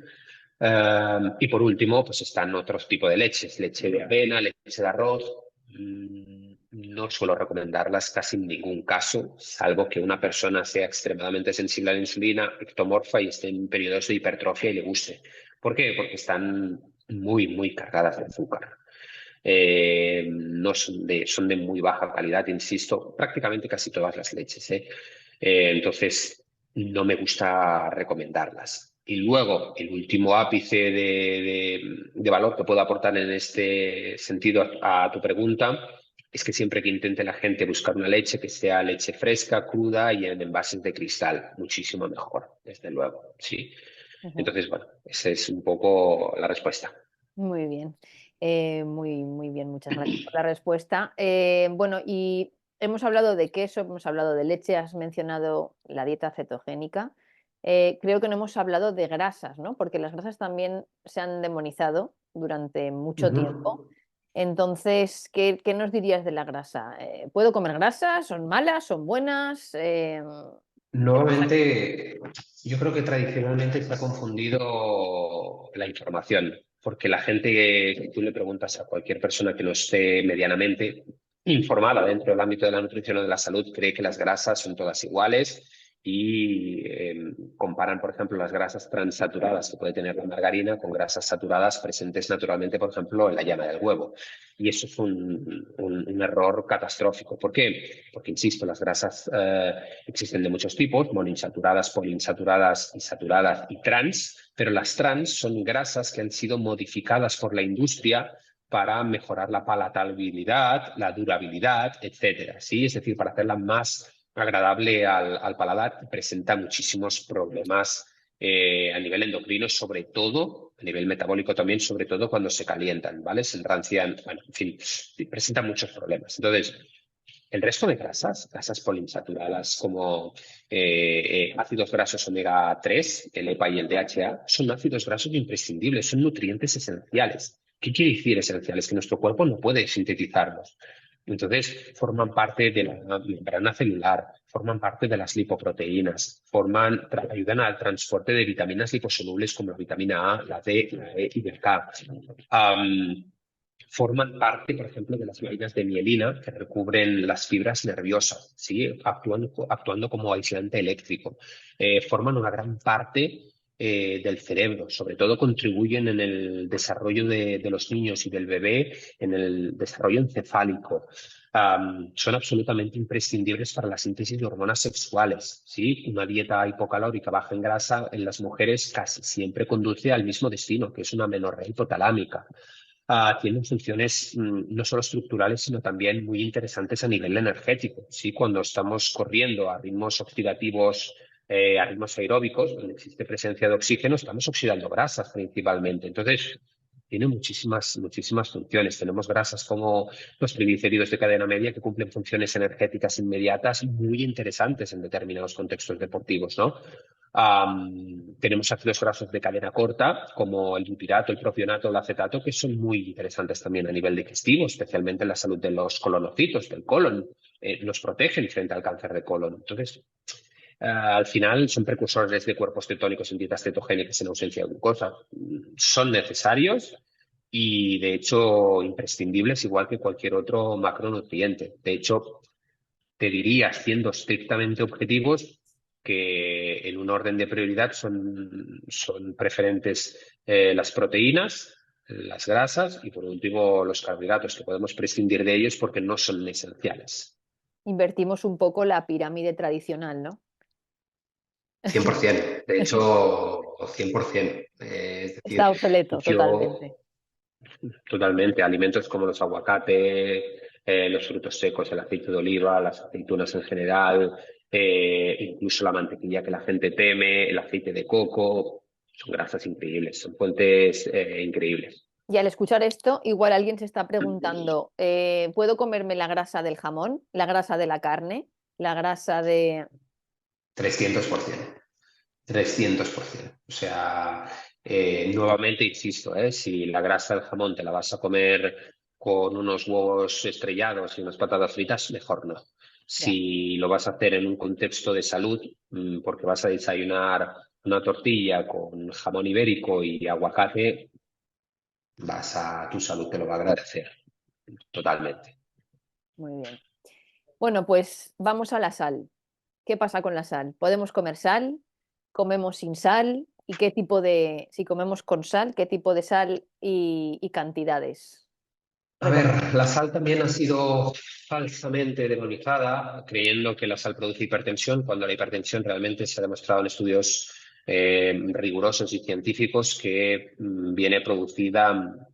Y por último, pues están otros tipos de leches, leche de avena, leche de arroz. No suelo recomendarlas casi en ningún caso, salvo que una persona sea extremadamente sensible a la insulina, ectomorfa y esté en periodos de hipertrofia y le guste. ¿Por qué? Porque están muy, muy cargadas de azúcar. No son de muy baja calidad, insisto, prácticamente casi todas las leches, ¿eh? Entonces, no me gusta recomendarlas. Y luego, el último ápice de valor que puedo aportar en este sentido a tu pregunta es que siempre que intente la gente buscar una leche que sea leche fresca, cruda y en envases de cristal, muchísimo mejor, desde luego, sí. Ujú. Entonces, bueno, esa es un poco la respuesta. Muy bien. Muy, muy bien, muchas gracias por la respuesta. Bueno, y hemos hablado de queso, hemos hablado de leche, has mencionado la dieta cetogénica. Creo que no hemos hablado de grasas, ¿no? Porque las grasas también se han demonizado durante mucho tiempo. Ujú. Entonces, ¿qué nos dirías de la grasa? ¿Puedo comer grasas? ¿Son malas? ¿Son buenas? ¿Qué pasa? Nuevamente, yo creo que tradicionalmente se ha confundido la información, porque la gente que tú le preguntas a cualquier persona que no esté medianamente informada dentro del ámbito de la nutrición o de la salud, cree que las grasas son todas iguales y comparan, por ejemplo, las grasas transaturadas que puede tener la margarina con grasas saturadas presentes naturalmente, por ejemplo, en la llama del huevo. Y eso es un error catastrófico. ¿Por qué? Porque, insisto, las grasas existen de muchos tipos, monoinsaturadas, poliinsaturadas, insaturadas y trans, pero las trans son grasas que han sido modificadas por la industria para mejorar la palatabilidad, la durabilidad, etcétera, ¿sí? Es decir, para hacerla más agradable al paladar, presenta muchísimos problemas a nivel endocrino, sobre todo, a nivel metabólico también, sobre todo cuando se calientan, ¿vale? Se enrancian, bueno, en fin, presentan muchos problemas. Entonces, el resto de grasas, grasas poliinsaturadas como ácidos grasos omega 3, el EPA y el DHA, son ácidos grasos imprescindibles, son nutrientes esenciales. ¿Qué quiere decir esenciales? Que nuestro cuerpo no puede sintetizarlos. Entonces, forman parte de la membrana celular, forman parte de las lipoproteínas, ayudan al transporte de vitaminas liposolubles como la vitamina A, la D, la E y el K. Forman parte, por ejemplo, de las vainas de mielina que recubren las fibras nerviosas, ¿sí? Actuando como aislante eléctrico. Forman una gran parte del cerebro, sobre todo contribuyen en el desarrollo de los niños y del bebé, en el desarrollo encefálico. Son absolutamente imprescindibles para la síntesis de hormonas sexuales, ¿sí? Una dieta hipocalórica baja en grasa en las mujeres casi siempre conduce al mismo destino, que es una menorrea hipotalámica. Tienen funciones no solo estructurales, sino también muy interesantes a nivel energético. ¿Sí? Cuando estamos corriendo a ritmos oxidativos, a ritmos aeróbicos, donde existe presencia de oxígeno, estamos oxidando grasas principalmente. Entonces, tiene muchísimas, muchísimas funciones. Tenemos grasas como los triglicéridos de cadena media que cumplen funciones energéticas inmediatas muy interesantes en determinados contextos deportivos, ¿no? Tenemos ácidos grasos de cadena corta, como el butirato, el propionato, el acetato, que son muy interesantes también a nivel digestivo, especialmente en la salud de los colonocitos, del colon. Nos protegen frente al cáncer de colon. Entonces, al final son precursores de cuerpos cetónicos en dietas cetogénicas en ausencia de glucosa. Son necesarios y, de hecho, imprescindibles, igual que cualquier otro macronutriente. De hecho, te diría, siendo estrictamente objetivos, que en un orden de prioridad son preferentes las proteínas, las grasas y, por último, los carbohidratos, que podemos prescindir de ellos porque no son esenciales. Invertimos un poco la pirámide tradicional, ¿no? 100%, de hecho, 100%. Es Está decir, obsoleto, yo totalmente. totalmente, alimentos como los aguacates, los frutos secos, el aceite de oliva, las aceitunas en general, incluso la mantequilla que la gente teme, el aceite de coco, son grasas increíbles, son fuentes increíbles. Y al escuchar esto, igual alguien se está preguntando, ¿puedo comerme la grasa del jamón, la grasa de la carne, la grasa de... 300%. 300%. O sea, nuevamente insisto, si la grasa del jamón te la vas a comer con unos huevos estrellados y unas patatas fritas, mejor no. Ya, Si lo vas a hacer en un contexto de salud, porque vas a desayunar una tortilla con jamón ibérico y aguacate, tu salud te lo va a agradecer totalmente. muy bien. Bueno, pues vamos a la sal. ¿Qué pasa con la sal? ¿Podemos comer sal? ¿Comemos sin sal? ¿Y qué tipo de, si comemos con sal, qué tipo de sal y cantidades A ver, recomendamos? la sal también ha sido falsamente demonizada, creyendo que la sal produce hipertensión, cuando la hipertensión realmente se ha demostrado en estudios rigurosos y científicos que viene producida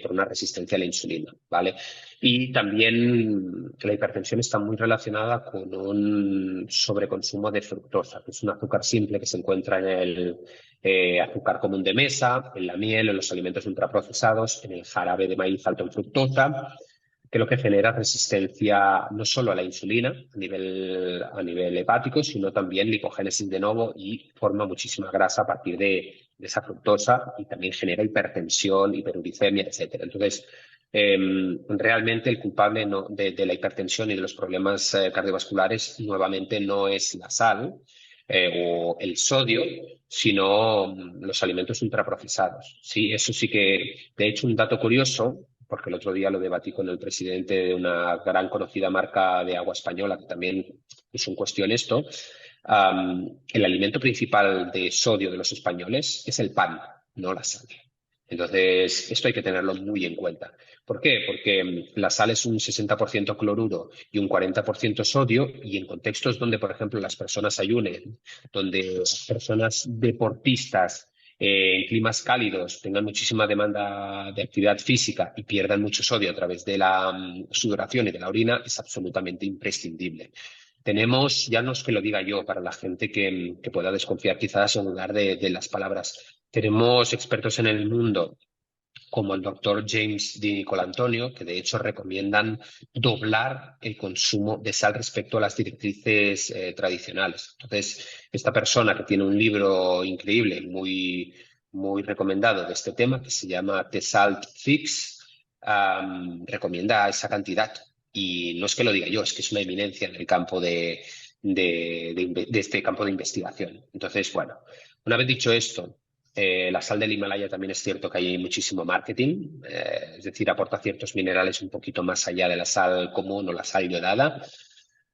por una resistencia a la insulina, ¿vale? Y también la hipertensión está muy relacionada con un sobreconsumo de fructosa, que es un azúcar simple que se encuentra en el azúcar común de mesa, en la miel, en los alimentos ultraprocesados, en el jarabe de maíz alto en fructosa, que lo que genera resistencia no solo a la insulina a nivel hepático, sino también lipogénesis de novo y forma muchísima grasa a partir de esa fructosa y también genera hipertensión, hiperuricemia, etcétera. Entonces, realmente el culpable de la hipertensión y de los problemas cardiovasculares nuevamente no es la sal, o el sodio, sino los alimentos ultraprocesados. Sí, eso sí que, de hecho, un dato curioso, porque el otro día lo debatí con el presidente de una gran conocida marca de agua española, que también puso en cuestión esto, el alimento principal de sodio de los españoles es el pan, no la sal. Entonces, esto hay que tenerlo muy en cuenta. ¿Por qué? Porque la sal es un 60% cloruro y un 40% sodio, y en contextos donde, por ejemplo, las personas ayunen, donde las personas deportistas en climas cálidos tengan muchísima demanda de actividad física y pierdan mucho sodio a través de la sudoración y de la orina, es absolutamente imprescindible. Tenemos, ya no es que lo diga yo, para la gente que pueda desconfiar quizás o dudar de las palabras, tenemos expertos en el mundo como el doctor James Di Colantonio, que de hecho recomiendan doblar el consumo de sal respecto a las directrices tradicionales. Entonces, esta persona que tiene un libro increíble, muy recomendado de este tema, que se llama The Salt Fix, recomienda esa cantidad. Y no es que lo diga yo, es que es una eminencia en el campo de este campo de investigación. Entonces, bueno, una vez dicho esto, la sal del Himalaya también es cierto que hay muchísimo marketing, es decir, aporta ciertos minerales un poquito más allá de la sal común o la sal iodada,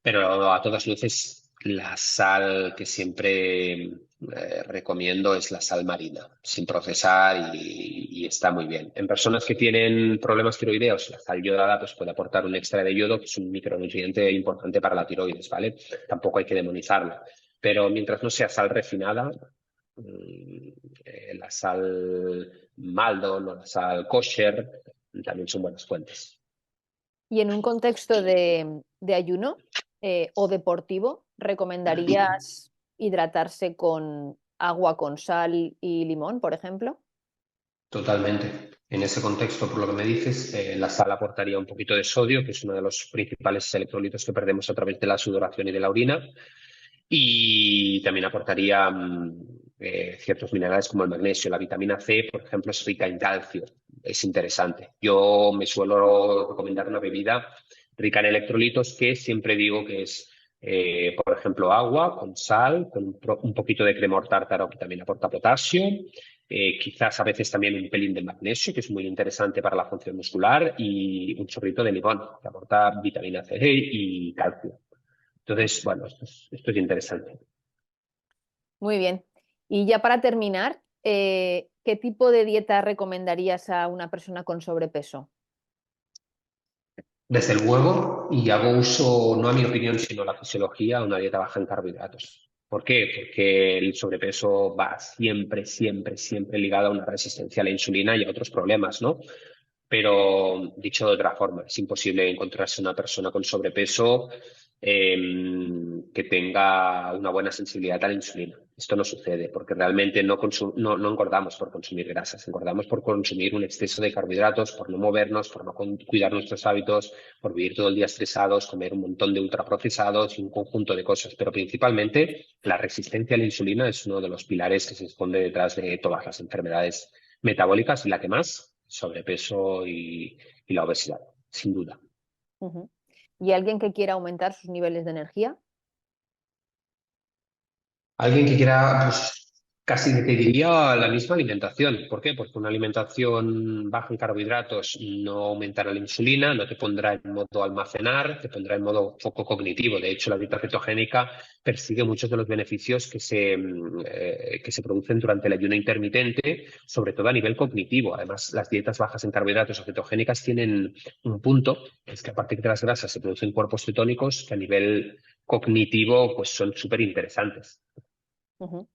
pero a todas luces la sal que siempre recomiendo es la sal marina, sin procesar, y está muy bien. En personas que tienen problemas tiroideos, la sal iodada pues, puede aportar un extra de yodo, que es un micronutriente importante para la tiroides, ¿vale? Tampoco hay que demonizarla, pero mientras no sea sal refinada, la sal Maldon o la sal kosher también son buenas fuentes. Y en un contexto de ayuno o deportivo, ¿recomendarías hidratarse con agua con sal y limón, por ejemplo? Totalmente. En ese contexto, por lo que me dices, la sal aportaría un poquito de sodio, que es uno de los principales electrolitos que perdemos a través de la sudoración y de la orina, y también aportaría ciertos minerales como el magnesio. La vitamina C, por ejemplo, es rica en calcio. Es interesante. Yo me suelo recomendar una bebida rica en electrolitos, que siempre digo que es, por ejemplo, agua con sal, con un poquito de cremor tártaro, que también aporta potasio, quizás a veces también un pelín de magnesio, que es muy interesante para la función muscular, y un chorrito de limón, que aporta vitamina C y calcio. Entonces, bueno, esto es interesante. Muy bien. Y ya para terminar, ¿qué tipo de dieta recomendarías a una persona con sobrepeso? Desde luego, y hago uso, no a mi opinión, sino a la fisiología, una dieta baja en carbohidratos. ¿Por qué? Porque el sobrepeso va siempre, siempre, siempre ligado a una resistencia a la insulina y a otros problemas, ¿no? Pero dicho de otra forma, es imposible encontrarse una persona con sobrepeso que tenga una buena sensibilidad a la insulina. Esto no sucede porque realmente no engordamos por consumir grasas, engordamos por consumir un exceso de carbohidratos, por no movernos, por no cuidar nuestros hábitos, por vivir todo el día estresados, comer un montón de ultraprocesados y un conjunto de cosas. Pero principalmente la resistencia a la insulina es uno de los pilares que se esconde detrás de todas las enfermedades metabólicas, y la que más, sobrepeso y la obesidad, sin duda. Ujú. ¿Y alguien que quiera aumentar sus niveles de energía? Alguien que quiera, pues casi que te diría la misma alimentación. ¿Por qué? Porque una alimentación baja en carbohidratos no aumentará la insulina, no te pondrá en modo almacenar, te pondrá en modo foco cognitivo. De hecho, la dieta cetogénica persigue muchos de los beneficios que se producen durante el ayuno intermitente, sobre todo a nivel cognitivo. Además, las dietas bajas en carbohidratos o cetogénicas tienen un punto, es que aparte de las grasas se producen cuerpos cetónicos que a nivel cognitivo pues son súper interesantes. Ujú.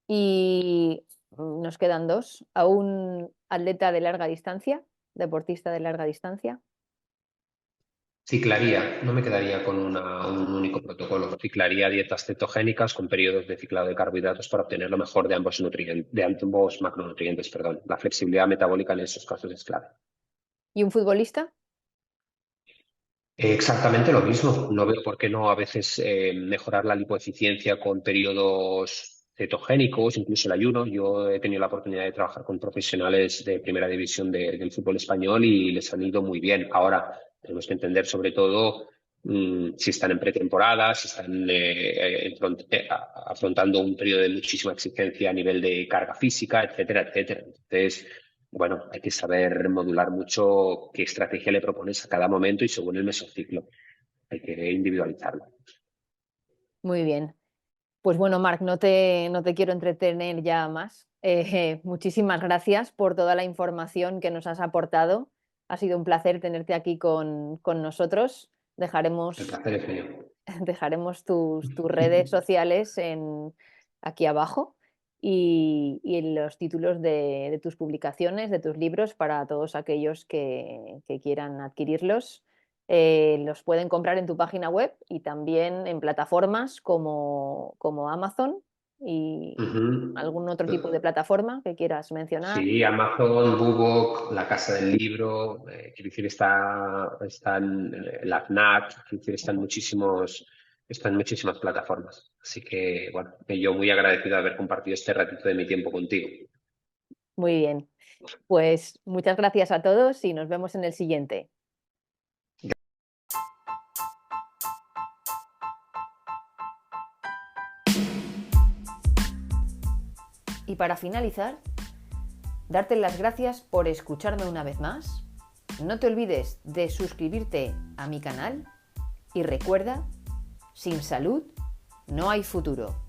Y nos quedan dos. ¿A un atleta de larga distancia, deportista de larga distancia? Ciclaría, no me quedaría con un único protocolo. Ciclaría dietas cetogénicas con periodos de ciclado de carbohidratos para obtener lo mejor de ambos nutrientes, de ambos macronutrientes, perdón. La flexibilidad metabólica en esos casos es clave. ¿Y un futbolista? Exactamente lo mismo. No veo por qué no a veces mejorar la lipoeficiencia con periodos cetogénicos, incluso el ayuno. Yo he tenido la oportunidad de trabajar con profesionales de primera división del fútbol español y les han ido muy bien. Ahora tenemos que entender sobre todo si están en pretemporada, si están afrontando un periodo de muchísima exigencia a nivel de carga física, etcétera, etcétera. Entonces, bueno, hay que saber modular mucho qué estrategia le propones a cada momento y según el mesociclo. Hay que individualizarlo. Muy bien. Pues bueno, Marc, no te quiero entretener ya más. Muchísimas gracias por toda la información que nos has aportado. Ha sido un placer tenerte aquí con nosotros. El Dejaremos, placer es mío. dejaremos tus redes sociales aquí abajo y en los títulos de tus publicaciones, de tus libros, para todos aquellos que quieran adquirirlos. Los pueden comprar en tu página web y también en plataformas como Amazon y Ujú. algún otro tipo de plataforma que quieras mencionar. Sí, Amazon, Bookbook, La Casa del Libro, quiero decir, están la FNAC, quiero decir, están muchísimas plataformas. Así que, bueno, yo muy agradecido de haber compartido este ratito de mi tiempo contigo. Muy bien. Pues muchas gracias a todos y nos vemos en el siguiente. Y para finalizar, darte las gracias por escucharme una vez más. No te olvides de suscribirte a mi canal y recuerda, sin salud no hay futuro.